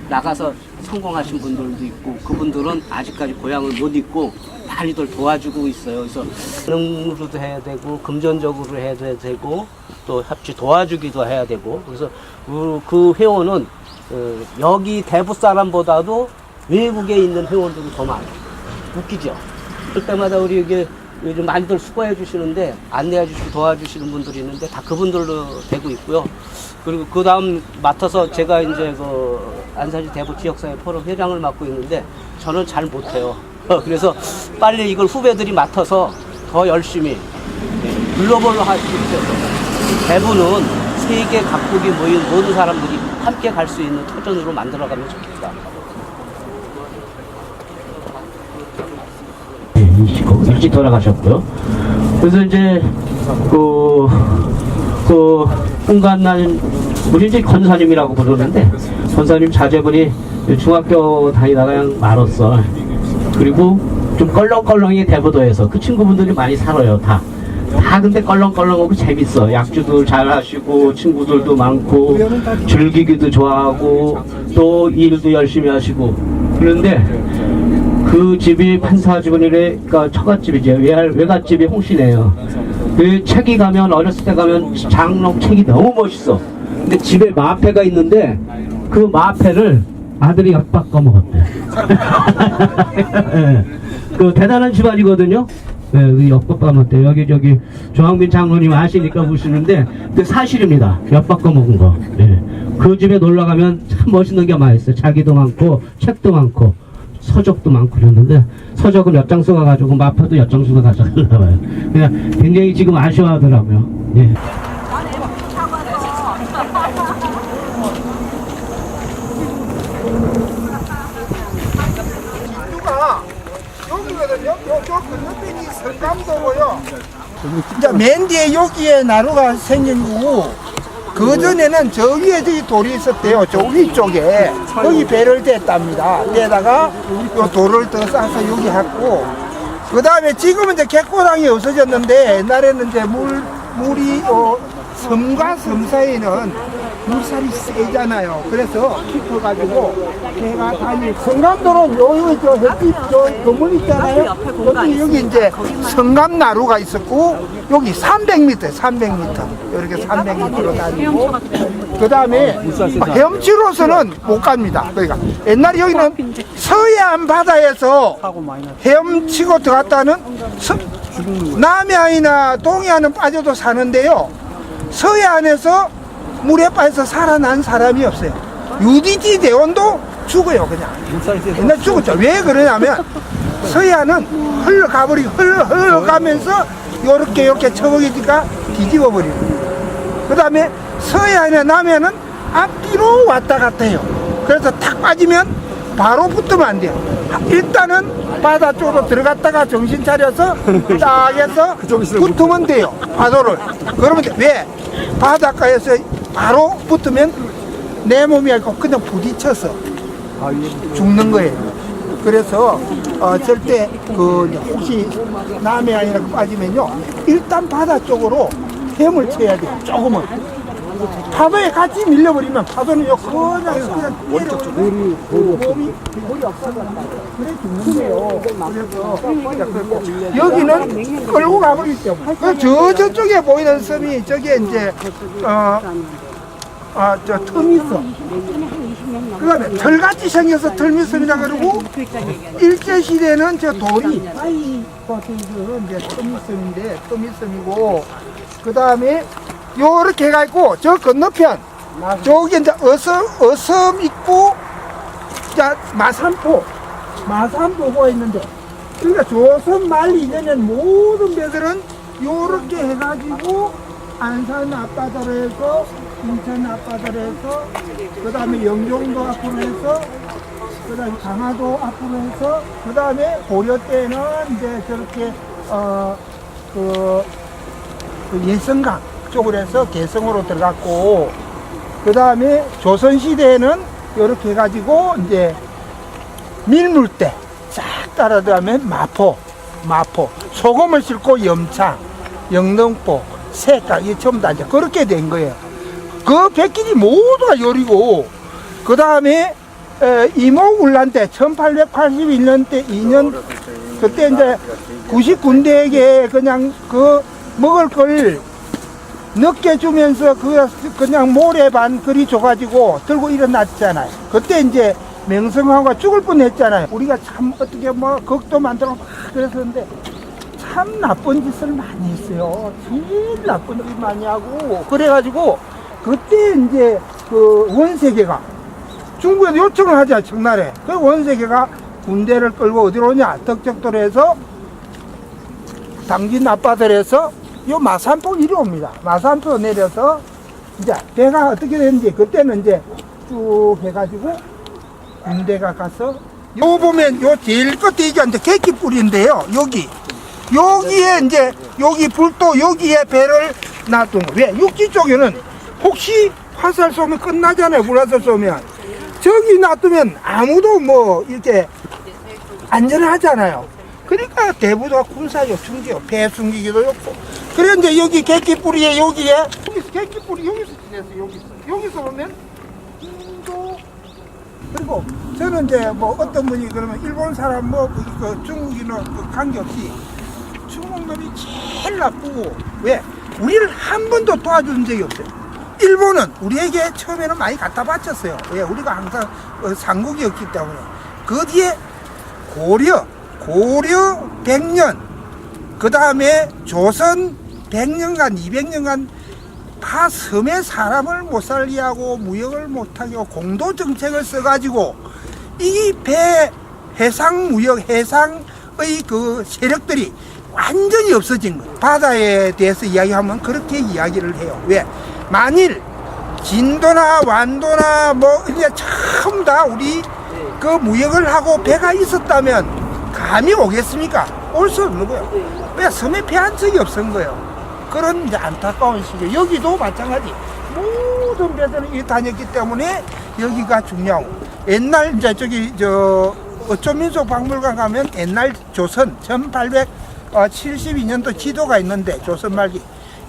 나가서 성공하신 분들도 있고 그분들은 아직까지 고향을 못 잊고 많이들 도와주고 있어요. 그래서 능으로도 해야 되고 금전적으로 해야 되고 또 협치 도와주기도 해야 되고 그래서 그 회원은 여기 대부 사람보다도 외국에 있는 회원들이 더 많아요. 웃기죠? 그때마다 우리 이게 요즘 많이들 수고해 주시는데 안내해 주시고 도와주시는 분들이 있는데 다 그분들로 되고 있고요. 그리고 그 다음 맡아서 제가 이제 안산시 대구 지역사회 포럼 회장을 맡고 있는데 저는 잘 못해요. 그래서 빨리 이걸 후배들이 맡아서 더 열심히 글로벌로 할 수 있어서 대부는 세계 각국이 모인 모든 사람들이 함께 갈 수 있는 터전으로 만들어가면 좋겠다. 일찍 돌아가셨고요. 그래서 이제 홍간난 우리 이제 권사님이라고 부르는데 권사님 자제분이 중학교 다니다가 그냥 말았어. 그리고 좀 껄렁껄렁이 대부도에서 그 친구분들이 많이 살아요. 다 근데 껄렁껄렁하고 재밌어. 약주도 잘 하시고 친구들도 많고 즐기기도 좋아하고 또 일도 열심히 하시고 그런데 그 집이 판사 주변이니까 처갓집이죠. 외갓집이 홍씨네요. 그 책이 가면 어렸을 때 가면 장롱 책이 너무 멋있어. 근데 집에 마패가 있는데 그 마패를 아들이 엿바꿔 먹었대. 그 대단한 집안이거든요. 네, 엿바꿔 먹었대. 여기 조항빈 장로님 아시니까 보시는데 그 사실입니다. 엿바꿔 먹은 거. 네. 그 집에 놀러 가면 참 멋있는 게 많이 있어요. 자기도 많고 책도 많고. 서적도 많고 그랬는데 서적은 몇 장 써가지고 마파도 몇 장 써가 가져갔나 봐요. 그냥 굉장히 지금 아쉬워하더라고요. 예. 누가 여기거든요. 요 건너편이 성감도고요. 이제 맨 뒤에 여기에 나루가 생긴 거고 그 전에는 저 위에 저기 돌이 있었대요. 저 위쪽에 거기 배를 댔답니다. 떼다가 요 돌을 더 싸서 여기 했고 그 다음에 지금은 이제 객고당이 없어졌는데 옛날에는 이제 물이 섬과 섬 사이에는 물살이 세잖아요. 그래서 깊어가지고 배가 다니고 성감도는 여기 저 햇빛 저 건물 있잖아요. 여기 이제 성감나루가 있었고 여기 300m 이렇게 300m로 다니고 그 다음에 헤엄치로서는 못 갑니다. 그러니까 옛날에 여기는 서해안 바다에서 헤엄치고 들어갔다는 남해안이나 동해안은 빠져도 사는데요. 서해안에서 물에 빠져서 살아난 사람이 없어요. UDT 대원도 죽어요, 그냥. 옛날 죽었죠. 왜 그러냐면 서해안은 흘러가면서 요렇게 처먹이니까 뒤집어 버리는 거예요. 그 다음에 서해안에 나면은 앞뒤로 왔다 갔다 해요. 그래서 탁 빠지면 바로 붙으면 안 돼요. 일단은 바다 쪽으로 들어갔다가 정신 차려서 딱 해서 붙으면 돼요. 파도를. 그러면 왜? 바닷가에서 바로 붙으면 내 몸이 아니고 그냥 부딪혀서 죽는 거예요. 그래서 절대 혹시 남해안이나 빠지면요, 일단 바다 쪽으로 헤엄을 쳐야 돼요. 조금은. 파도에 같이 밀려버리면 파도는요 그냥 몸이 없어져. 그래 죽는 거예요. 그래서 여기는 끌고 가버리기 때문에 저쪽에 보이는 섬이 저게 이제 저 틈이 있어. 그 다음에 털같이 생겨서 털미섬이라 그러고, 일제시대는 저 돌이 이제 털미섬인데 털미섬이고, 그 다음에 요렇게 해가지고 저 건너편 저기 이제 어섬 있고, 자 마산포가 있는데, 그러니까 조선 말 이전엔 모든 배들은 요렇게 해가지고 안산 앞바다로 해서 인천 앞바다로 해서, 그 다음에 영종도 앞으로 해서, 그 다음에 강화도 앞으로 해서, 그 다음에 고려 때는 이제 저렇게 그 예성강 쪽으로 해서 개성으로 들어갔고, 그 다음에 조선시대에는 이렇게 해가지고 이제 밀물대 싹 따라 들어가면 마포, 소금을 싣고 염창, 영등포, 새까, 이게 전부 다 이제 그렇게 된 거예요. 그 백길이 모두가 요리고, 그 다음에 이모군란 때 1881년 때 2년 그때 이제 99대에게 그냥 그 먹을 걸 늦게 주면서 그냥 모래 반 그리 줘가지고 들고 일어났잖아요. 그때 이제 명성황후가 죽을 뻔했잖아요. 우리가 참 어떻게 극도 만들고 막 그랬었는데 참 나쁜 짓을 많이 했어요. 제일 나쁜 짓 많이 하고, 그래가지고 그때 이제 그 원세계가 중국에도 요청을 하자, 청나라에. 그 원세계가 군대를 끌고 어디로 오냐, 덕적도로에서 당진 앞바다에서 요 마산포 이리 옵니다. 마산포 내려서 이제 배가 어떻게 되는지, 그때는 이제 쭉 해가지고 군대가 가서, 요 보면 요 제일 끝에 이게 이제 계기뿌리인데요. 여기에 이제 여기 불도 여기에 배를 놔둔 거. 왜? 육지 쪽에는 혹시 화살 쏘면 끝나잖아요. 불화살 쏘면 저기 놔두면 아무도 이렇게 안전하잖아요. 그러니까 대부도가 군사력 숨겨요. 배 숨기기도 없고. 그래 이제 여기 계기뿌리에 여기서 계기뿌리 여기서 지냈어요. 여기서 보면 인도. 그리고 저는 이제 어떤 분이 그러면 일본 사람 그 중국인은 관계없이 중국 놈이 제일 나쁘고, 왜? 우리를 한 번도 도와준 적이 없어요. 일본은 우리에게 처음에는 많이 갖다 바쳤어요. 왜? 우리가 항상 상국이었기 때문에. 그 뒤에 고려 100년, 그 다음에 조선 100년간 200년간 다 섬에 사람을 못 살게 하고 무역을 못하게 하고 공도 정책을 써가지고 이 해상무역, 해상의 그 세력들이 완전히 없어진 거예요. 바다에 대해서 이야기하면 그렇게 이야기를 해요. 왜? 만일 진도나 완도나 이제 처음 다 우리 그 무역을 하고 배가 있었다면 감이 오겠습니까? 올 수 없는 거예요. 왜? 섬에 배 한 척이 없은 거예요. 그런 이제 안타까운 시기에 여기도 마찬가지. 모든 배들은 이 다녔기 때문에 여기가 중요하고, 옛날 이제 어촌민속 박물관 가면 옛날 조선 1872년도 지도가 있는데, 조선 말기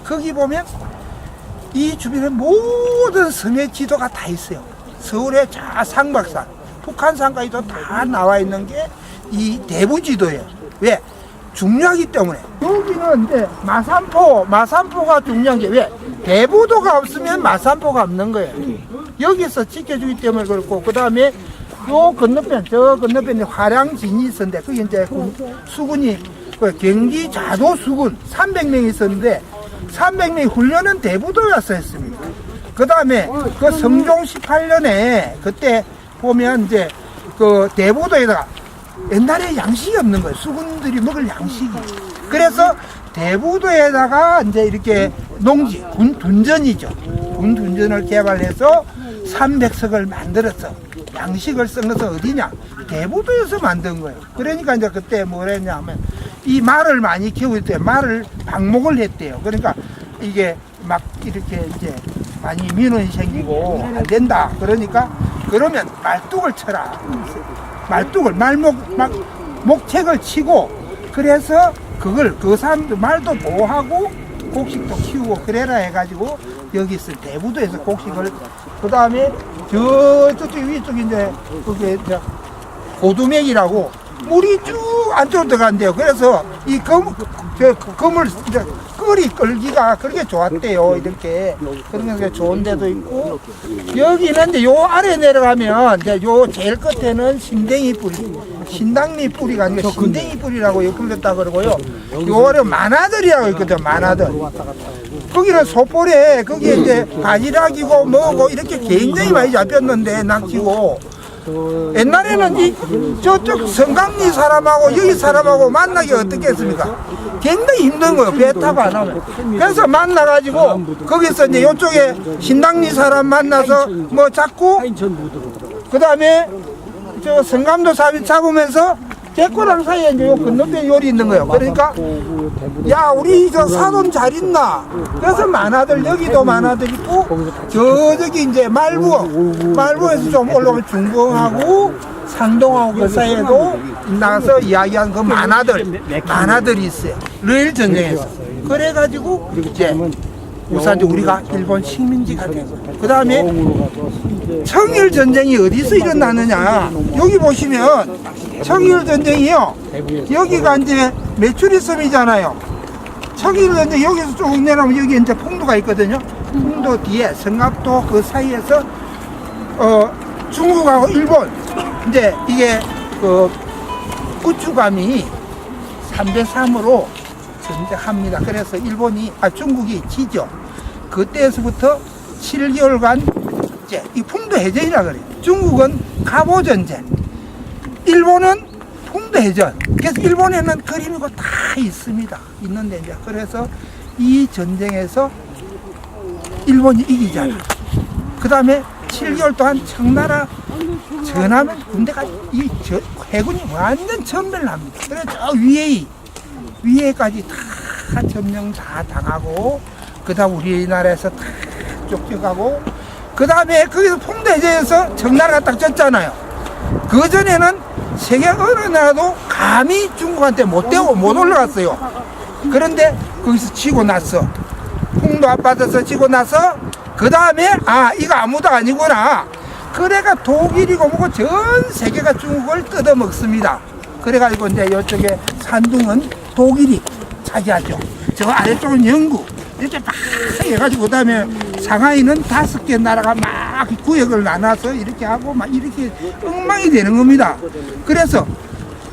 거기 보면 이 주변에 모든 섬의 지도가 다 있어요. 서울의 상박산, 북한산까지도 다 나와 있는 게 이 대부지도예요. 왜? 중요하기 때문에. 여기는 이제 마산포가 중요한 게, 왜? 대부도가 없으면 마산포가 없는 거예요. 여기서 지켜주기 때문에 그렇고, 그 다음에 요 건너편, 저 건너편에 화량진이 있었는데, 그게 이제 수군이, 경기 자도 수군 300명이 있었는데, 300명이 훈련은 대부도에서 했습니다. 그 다음에 그 성종 18년에 그때 보면 이제 그 대부도에다가 옛날에 양식이 없는 거예요. 수군들이 먹을 양식이. 그래서 대부도에다가 이제 이렇게 농지, 둔전이죠. 둔전을 개발해서 300석을 만들었어. 양식을 쓴 것은 어디냐? 대부도에서 만든 거예요. 그러니까 이제 그때 뭘 했냐 하면 이 말을 많이 키울 때 말을 방목을 했대요. 그러니까 이게 막 이렇게 이제 많이 민원이 생기고 안 된다. 그러니까 그러면 말뚝을 쳐라. 말뚝을 목책을 치고 그래서 그걸 그 사람들 말도 보호하고 곡식도 키우고 그래라 해가지고 여기 있을 대부도에서 곡식을 그 다음에 저쪽 위쪽 이제 그게 고두맥이라고 물이 쭉 안쪽으로 들어간대요. 그래서 이 검을 이제 끌기가 그렇게 좋았대요. 이렇게 그런 게 좋은 데도 있고 여기는 이제 요 아래 내려가면 이제 요 제일 끝에는 신댕이 뿌리, 신당리 뿌리가 아니라 신댕이 뿌리라고 불렸다 그러고요. 요 아래 만화들이라고 있거든. 만화들. 거기는 소포래 거기에 이제 바지락이고 뭐고 이렇게 굉장히 많이 잡혔는데 낙지고 옛날에는 이 저쪽 성강리 사람하고 여기 사람하고 만나기 어떻겠습니까? 굉장히 힘든 거예요. 배 타고 안 하면. 그래서 만나가지고 거기서 이제 이쪽에 신당리 사람 만나서 뭐 잡고 그 다음에 저 성감도 사비 잡으면서 제코랑 사이에 이제 요 건너편에 요리 있는 거예요. 그러니까 야 우리 저 사돈 잘 있나? 그래서 만화들 여기도 만화들 있고 저기 이제 말부에서 좀 올라오면 중봉하고 산동하고 그 사이에도 나가서 이야기한 그 만화들이 있어요. 러일 전쟁에서. 그래가지고 이제 우선 이제 우리가 일본 식민지가 되고 그 다음에 청일 전쟁이 어디서 일어나느냐 여기 보시면 청일 전쟁이요 여기가 이제 메추리 섬이잖아요. 청일 전쟁 여기서 쭉 내려오면 여기 이제 풍도가 있거든요. 풍도 뒤에 성갑도 그 사이에서 중국하고 일본 이제 이게 그 우추감이 3대3으로 전쟁합니다. 그래서 중국이 지죠. 그때에서부터 7개월간 이제 이 풍도 해전이라 그래요. 중국은 갑오 전쟁, 일본은 풍도 해전. 그래서 일본에는 그림이고 다 있습니다. 있는데 이제 그래서 이 전쟁에서 일본이 이기잖아. 그 다음에 7개월 동안 청나라 전하면 군대가 해군이 완전 전멸을 합니다. 그래서 저 위에까지 다 점령 다 당하고 그 다음 우리나라에서 다 쫓겨가고 그 다음에 거기서 풍대제에서 청나라가 딱 졌잖아요. 그 전에는 세계 어느 나라도 감히 중국한테 못 올라갔어요. 그런데 거기서 지고 났어. 풍도 앞바다에서 지고 나서 그 다음에 이거 아무도 아니구나. 그래가 독일이고 뭐고 전 세계가 중국을 뜯어먹습니다. 그래가지고 이제 이쪽에 산둥은 독일이 차지하죠. 저 아래쪽은 영국 이렇게 막 해가지고 그다음에 상하이는 5개 나라가 막 구역을 나눠서 이렇게 하고 막 이렇게 엉망이 되는 겁니다. 그래서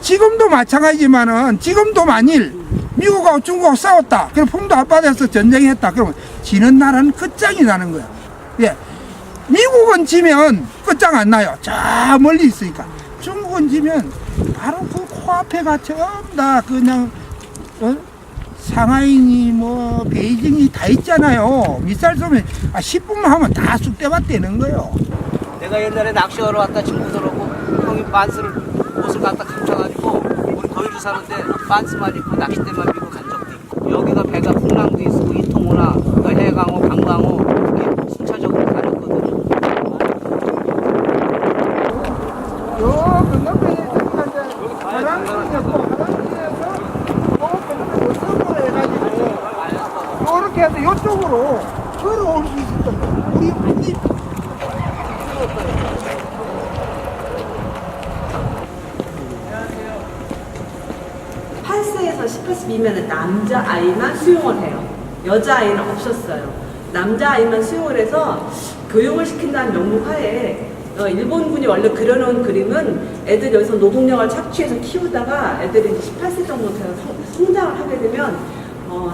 지금도 마찬가지지만은 지금도 만일 미국하고 중국하고 싸웠다. 그럼 풍도 앞바다에서 전쟁했다. 그러면 지는 나라는 끝장이 나는 거야. 예. 미국은 지면 끝장 안 나요. 저 멀리 있으니까. 중국은 지면 바로 그 코앞에가 전부 다 그냥 상하이니 뭐 베이징이 다 있잖아요. 미사일 쏘면 10분만 하면 다 쑥대밭 되는 거예요. 내가 옛날에 낚시하러 왔다 친구들하고 형이 옷을 갖다 감춰가지고 우리 거기로 사는데 반스만 입고 낚싯대만 밀고 간 적도 있고 여기가 배가 풍랑도 있고 이통호나 해강호, 강강호 이렇게 순차적으로 다녔거든요. 요 건너편에 이제 화랑길이었고 화랑길에서 서쪽으로 해가지고 이렇게 해서 이쪽으로 걸어올 수 있었던 거예요. 우리 완전히 팔세에서 18세이면 남자아이만 수용을 해요. 여자아이는 없었어요. 남자아이만 수용을 해서 교육을 시킨다는 명목하에 일본군이 원래 그려놓은 그림은 애들이 여기서 노동력을 착취해서 키우다가 애들이 이제 18세 정도 돼서 성장을 하게 되면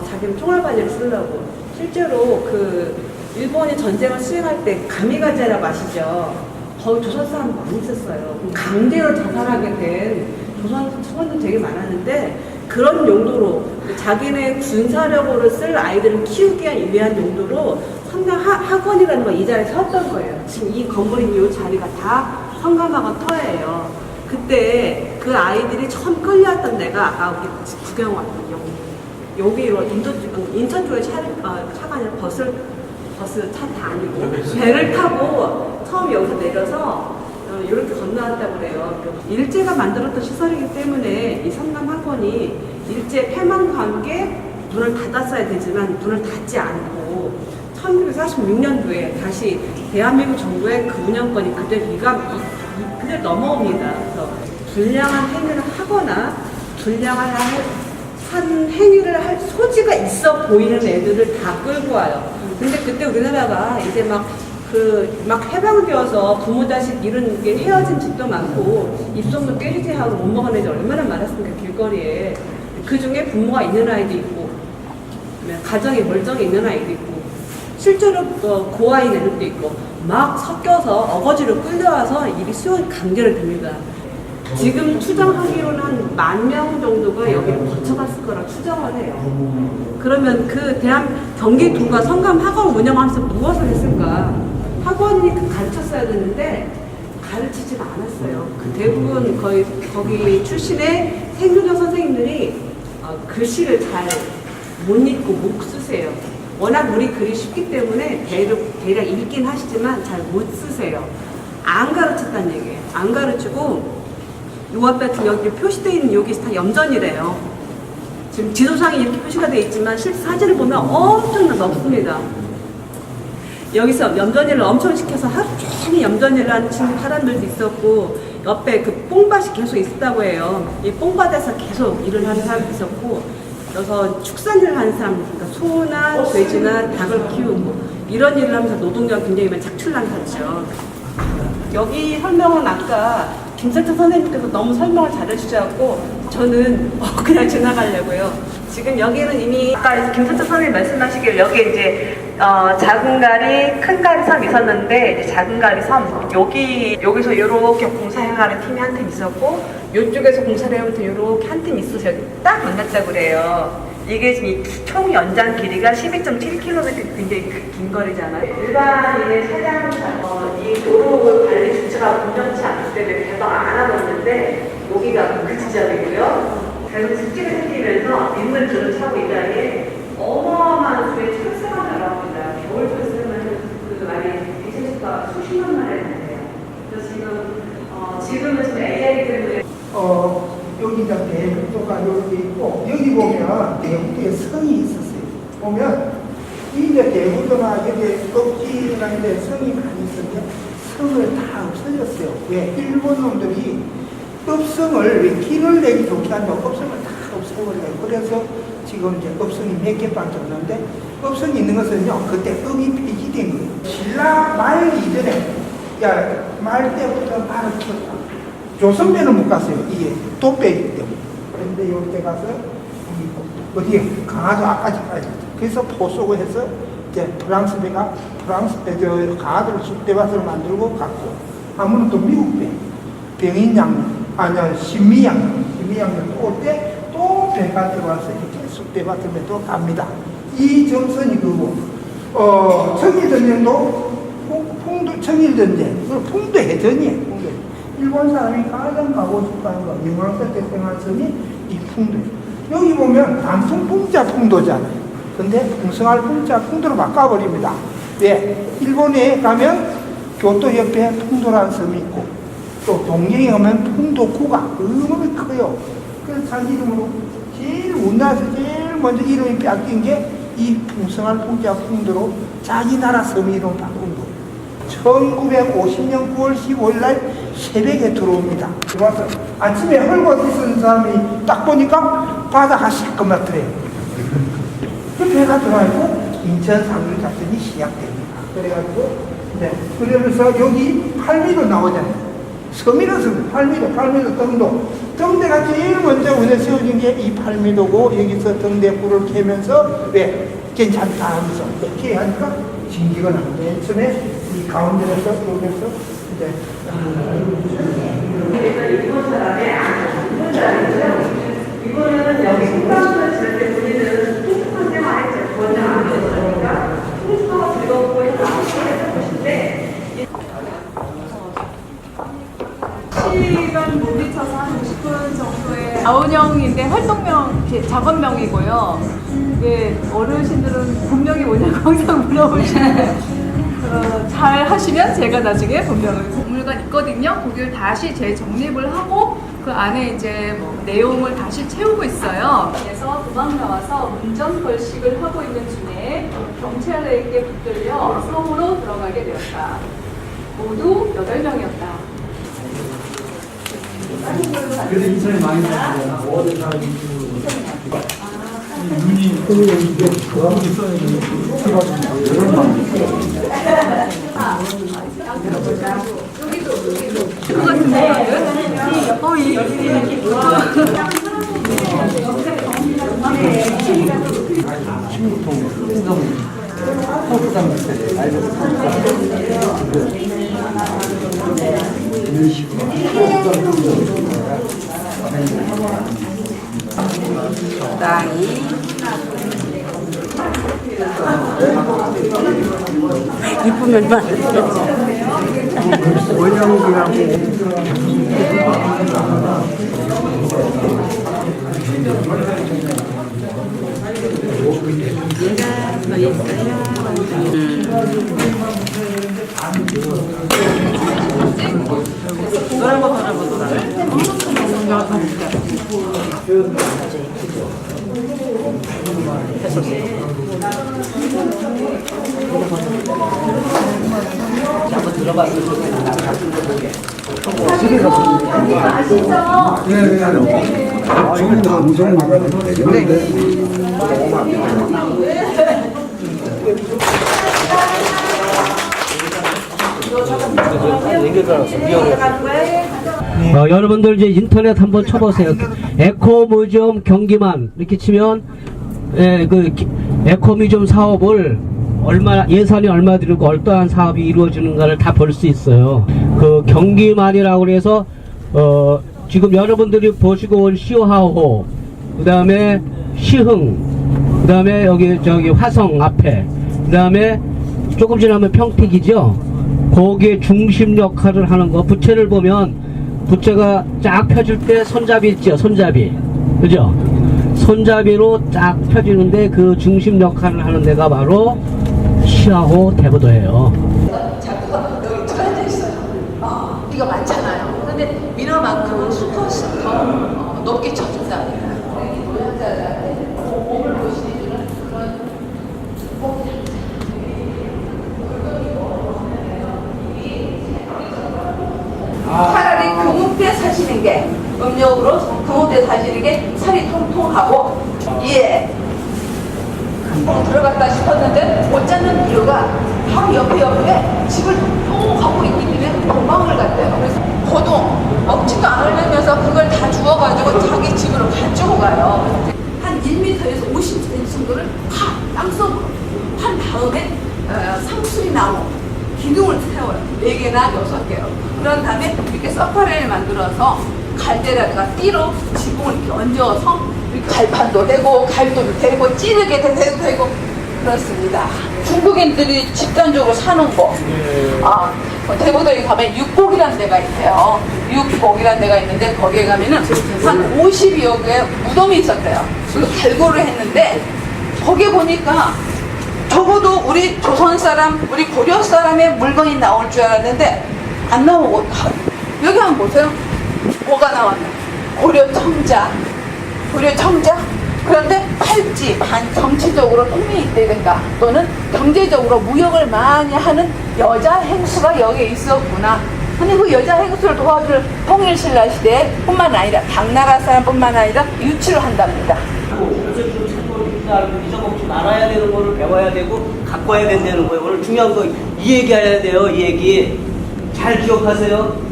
자기는 총알바지를 쓰려고 실제로 그 일본이 전쟁을 수행할 때 가미가제라고 아시죠? 거기 조선 사람 많이 있었어요. 강제로 자살하게 된 조선 청원들 되게 많았는데 그런 용도로 자기네 군사력으로 쓸 아이들을 키우기 위한 용도로 성남 학원이라는 걸 이 자리에 세웠던 거예요. 지금 이 건물이 이 자리가 다 성감학원 터예요. 그때 그 아이들이 처음 끌려왔던 데가 아까 우리 구경 왔던 여기로 인천 쪽에 차가 아니라 버스 차 다니고 배를 타고 처음 여기서 내려서 이렇게 건너왔다고 그래요. 일제가 만들었던 시설이기 때문에 이 성남학원이 일제 패망과 함께 문을 닫았어야 되지만 문을 닫지 않고 1946년도에 다시 대한민국 정부의 그 운영권이 그대로 넘어옵니다. 그래서 불량한 행위를 하거나 불량한 한 행위를 할 소지가 있어 보이는 애들을 다 끌고 와요. 근데 그때 우리나라가 이제 막 해방되어서 부모 자식 이런 게 헤어진 집도 많고 입송도 깨지지하고 못 먹은 애들 얼마나 많았습니까, 길거리에. 그 중에 부모가 있는 아이도 있고 가정이 멀쩡히 있는 아이도 있고 실제로 고아인 애들도 있고 막 섞여서 어거지로 끌려와서 일이 수용 강제로 됩니다. 지금 추정하기로는 한 10,000명 정도가 여기를 거쳐갔을 거라 추정을 해요. 그러면 그 경기도가 성감 학원 운영하면서 무엇을 했을까? 학원이 가르쳤어야 되는데 가르치지는 않았어요. 대부분 거기 출신의 생존자 선생님들이 글씨를 잘 못 읽고 못 쓰세요. 워낙 우리 글이 쉽기 때문에 대략 읽긴 하시지만 잘 못 쓰세요. 안 가르쳤다는 얘기예요. 안 가르치고 요 앞에 같은 여기 표시되어 있는 여기 다 염전이래요. 지금 지도상에 이렇게 표시가 되어 있지만 실제 사진을 보면 엄청 넓습니다. 여기서 염전일을 엄청 시켜서 하루 종일 염전일을 하는 사람들도 있었고 옆에 그 뽕밭이 계속 있었다고 해요. 이 뽕밭에서 계속 일을 하는 사람도 있었고 그래서 축산일을 하는 사람, 그러니까 소나 돼지나 닭을 키우고 이런 일을 하면서 노동력 굉장히 많이 착출난했죠. 여기 설명은 아까 김세찬 선생님께서 너무 설명을 잘해주셔서 저는 그냥 지나가려고요. 지금 여기는 이미 아까 김세찬 선생님 말씀하시길 여기 이제 작은 가리, 큰 가리 섬 있었는데 이제 작은 가리 섬 여기서 이렇게 공사행하는 팀이 한 팀 있었고 이쪽에서 공사를 해오는 팀 이렇게 한 팀 있어서 여기 딱 만났다고 그래요. 이게 지금 총 연장 길이가 12.7km 굉장히 긴 거리잖아요. 일반인의 차량 이 도로 관리 주체가 온전치 않기 때문에 개방 안 하고 있는데 여기가 그 지점이고요. 계속 습지가 생기면서 민물들을 차고 이 자리에 어마어마한 수의 철새가 나옵니다. 겨울 철새는 그 많이 비체수가 수십만 마리 되는데요. 그래서 지금은 좀 AI이기 때문에 여기 이제 대북도가 이렇게 있고 여기 보면 대북도에 성이 있었어요. 보면 이제 대북도나 여기 껍질이나 이제 성이 많이 있었는데 성을 다 없어졌어요. 왜? 일본 놈들이 업성을 왜 길을 내기 좋게 한다고 업성을 다 없애버려요. 그래서 지금 이제 업성이 몇 개밖에 없는데 업성이 있는 것은요 그때 업이 폐지된 거예요. 신라 말 이전에 말 때부터 말을 쳤다. 조선배는 못 갔어요. 이게 도배이기 때문에. 그런데 이때 가서 어디에 강화도 앞까지 가야 돼. 그래서 포쏘고 해서 이제 프랑스 배가 강화도를 쑥대밭으로 만들고 갔고 아무는 또 미국 배 병인양면 신미양면 또 올 때 또 배가 들어와서 이렇게 쑥대밭을 또 갑니다. 이 점선이 그거 청일전쟁도 청일전쟁 풍도해전이에요. 일본 사람이 가장 가고 싶어하는 거, 영광사 때 생활선이 이 풍도. 여기 보면 단풍 풍자 풍도잖아요. 근데 풍성할 풍자 풍도로 바꿔버립니다. 왜? 일본에 가면 교토 옆에 풍도라는 섬이 있고, 또 동경에 가면 풍도구가 너무 커요. 그래서 자기 이름으로 우리나라에서 제일 먼저 이름이 바뀐 게 이 풍성할 풍자 풍도로 자기 나라 섬 이름 바꾼 거예요. 1950년 9월 15일 날 새벽에 들어옵니다. 들어와서 아침에 헐벗 있는 사람이 딱 보니까 바다가 시커멓더래요. 그 배가 들어와있고 인천 상륙 작전이 시작됩니다. 그래가지고 그러면서 여기 팔미도 나오잖아요. 섬이라서 팔미도 등대가 제일 먼저 운에 세워진 게 이 팔미도고 여기서 등대 불을 켜면서 왜 괜찮다 하면서 이렇게 하니까 진기가 나는데 맨 처음에 이 가운데에서 여기서 이제 이거는 여기 식당을 지을 때 본인은 통풍한 데만 했죠. 먼저 안 했으니까 통풍하고 즐겁고 해서 아무것도 것인데 시간 못 미쳐서 한 50분 정도의 자원형인데 활동명, 이렇게 작업명이고요. 이게 어르신들은 본명이 뭐냐고 항상 물어보시는데 잘 하시면 제가 나중에 본명을 박물관 있거든요. 거기를 다시 재정립을 하고 그 안에 이제 뭐 내용을 다시 채우고 있어요. 그래서 도망 나와서 운전 벌식을 하고 있는 중에 경찰에게 붙들려 성으로 들어가게 되었다. 모두 8명이었다. 그래서 인천에 많이 나왔어요. 어디 사람이 이쁘면 만 방송 나가는 되는데 여러분들 이제 인터넷 한번 쳐보세요. 에코뮤지엄 경기만 이렇게 치면 에코뮤지엄 사업을 예산이 얼마 들고 어떠한 사업이 이루어지는가를 다 볼 수 있어요. 그 경기만이라고 해서 지금 여러분들이 보시고 온 시하호, 그 다음에 시흥, 그 다음에 저기 화성 앞에, 그 다음에 조금 지나면 평택이죠. 거기에 중심 역할을 하는 거. 부채를 보면 부채가 쫙 펴질 때 손잡이 있죠. 손잡이, 그죠? 손잡이로 쫙 펴지는데 그 중심 역할을 하는 데가 바로 시하호 대보도예요. 자꾸가 여기 들어앉아 있어요. 비가 많잖아요. 근데 민어만큼은 수컷이 더 높게 쳐준답니다. 몸을 보시는 그런 차라리 금옥대 사시는 게 음력으로 금옥대 사시는 게 살이 통통하고 들어갔다 싶었는데 못 찾는 이유가 바로 옆에 집을 갖고 있기 때문에 도망을 갔대요. 그래서 고동 먹지도 않으려면서 그걸 다 주워가지고 자기 집으로 가지고 가요. 한 1m에서 50cm 정도를 다 땅속으로 한 다음에 상수리 나무 기둥을 세워요. 4개나 6개로. 그런 다음에 이렇게 서파레를 만들어서 갈대라든가 띠로 지붕을 이렇게 얹어서 갈판도 되고 갈도도 되고 찌르게 되고 그렇습니다. 중국인들이 집단적으로 사는 곳. 대보도에 가면 육곡이라는 데가 있대요. 육곡이라는 데가 있는데 거기에 가면은 한 50여 개의 무덤이 있었대요. 그리고 발굴을 했는데 거기에 보니까 적어도 우리 조선 사람, 우리 고려 사람의 물건이 나올 줄 알았는데 안 나오고 여기 한번 보세요. 뭐가 나왔나? 고려 청자. 그런데 팔찌, 정치적으로 힘이 있다든가 또는 경제적으로 무역을 많이 하는 여자 행수가 여기에 있었구나. 근데 그 여자 행수를 도와줄 통일신라 시대에 뿐만 아니라 당나라 사람뿐만 아니라 유치를 한답니다. 잊어먹지 말아야 되는 거를 배워야 되고 갖고 와야 된다는 거예요. 오늘 중요한 거 이 얘기 해야 돼요. 이 얘기 잘 기억하세요.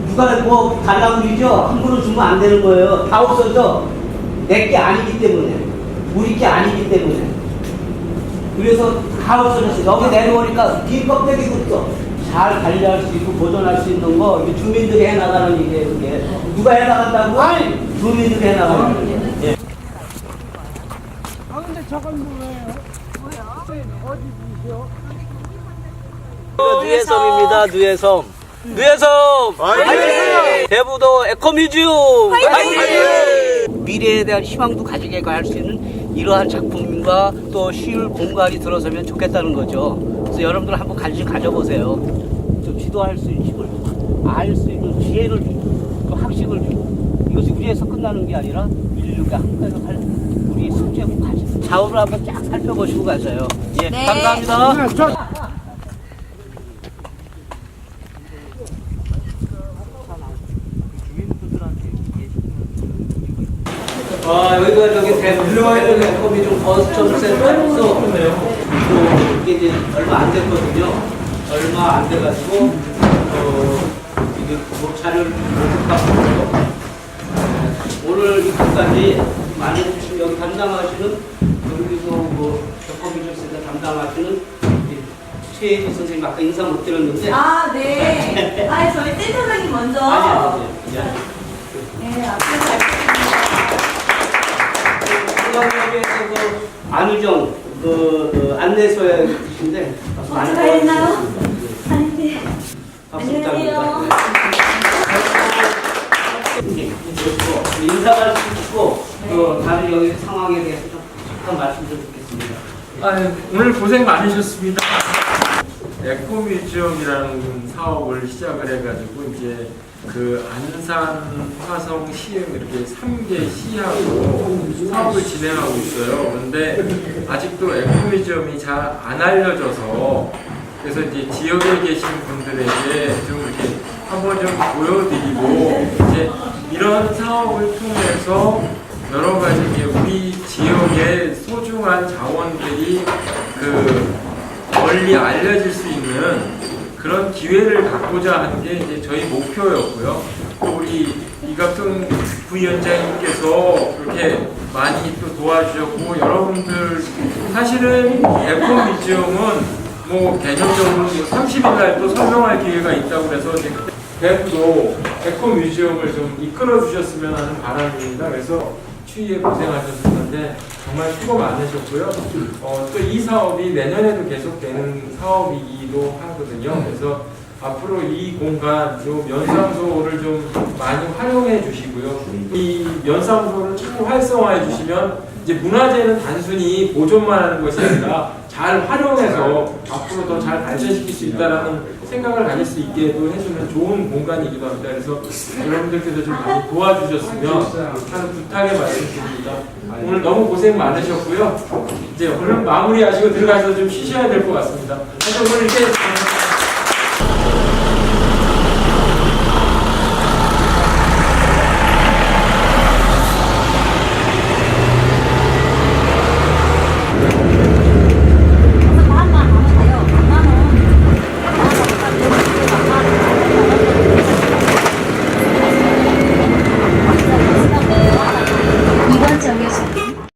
누가 뭐 달라고 그러죠? 함부로 주면 안 되는 거예요. 다 없어져. 내 게 아니기 때문에, 우리 게 아니기 때문에. 그래서 다 없어졌어요. 여기 내려오니까 빈 껍데기부터 잘 관리할 수 있고 보존할 수 있는 거 이게 주민들이 해나가는 일이에요. 그게 누가 해나간다고? 아니 주민들이 해나가는 일이에요. 예. 누에섬입니다. 누에섬. 누에섬. 대부도 에코뮤지엄. 미래에 대한 희망도 가지게 할 수 있는 이러한 작품과 또 시울 공간이 들어서면 좋겠다는 거죠. 그래서 여러분들 한번 관심 가져보세요. 좀 지도할 수 있는 힘을 주고, 알 수 있는 지혜를 주고, 또 학식을 주고. 이것이 우리에서 끝나는 게 아니라 인류가 한국에서 할 우리 숙제고 과제. 좌우를 한번 쫙 살펴보시고 가세요. 예, 네. 감사합니다. 여기가 저기 대부분 에코뮤지엄 버스점센터에서 또 이게 이제 얼마 안 됐거든요. 얼마 안 돼가지고 이게 뭐 자료를 모집하고 오늘 이때까지 많은 여기 담당하시는 여기서 뭐 에코뮤지엄 센터 담당하시는 최혜지 선생님 아까 인사 못 드렸는데 아, 네. 아, 저희 센터장님 먼저. 아니. 네, 앞으로 잘 중앙역에서 그 안우정 안내소에 계신데 어디가 있나요? 아닌데. 안녕하세요. 인사할 수 있고 또 다른 여기 상황에 대해서 좀 잠깐 말씀 좀 듣겠습니다. 오늘 고생 많으셨습니다. 에코뮤지엄이라는 사업을 시작을 해가지고 이제 그 안산, 화성, 시흥 이렇게 3개 시하고 사업을 진행하고 있어요. 그런데 아직도 에코뮤지엄이 잘 안 알려져서 그래서 이제 지역에 계신 분들에게 좀 이렇게 한번 좀 보여드리고 이제 이런 사업을 통해서 여러 가지 이제 우리 지역의 소중한 자원들이 그 널리 알려질 수 있는 그런 기회를 갖고자 하는 게 이제 저희 목표였고요. 또 우리 이갑종 부위원장님께서 그렇게 많이 또 도와주셨고 여러분들 사실은 에코뮤지엄은 뭐 개념적으로 30일 날 또 설명할 기회가 있다고 그래서 대부도 에코뮤지엄을 좀 이끌어 주셨으면 하는 바람입니다. 그래서 추위에 고생하셨는데 정말 수고 많으셨고요. 또 이 사업이 내년에도 계속되는 사업이기도 하거든요. 그래서 앞으로 이 공간, 요 면상소를 좀 많이 활용해 주시고요. 이 면상소를 자꾸 활성화해 주시면 이제 문화재는 단순히 보존만 하는 것이 아니라 잘 활용해서 앞으로 더 잘 발전시킬 수 있다는 생각을 가질 수 있게도 해주는 좋은 공간이기도 합니다. 그래서 여러분들께서 좀 많이 도와주셨으면 하는 부탁의 말씀드립니다. 오늘 너무 고생 많으셨고요. 이제 오늘 마무리하시고 들어가서 좀 쉬셔야 될 것 같습니다. 그래서 오늘 이렇게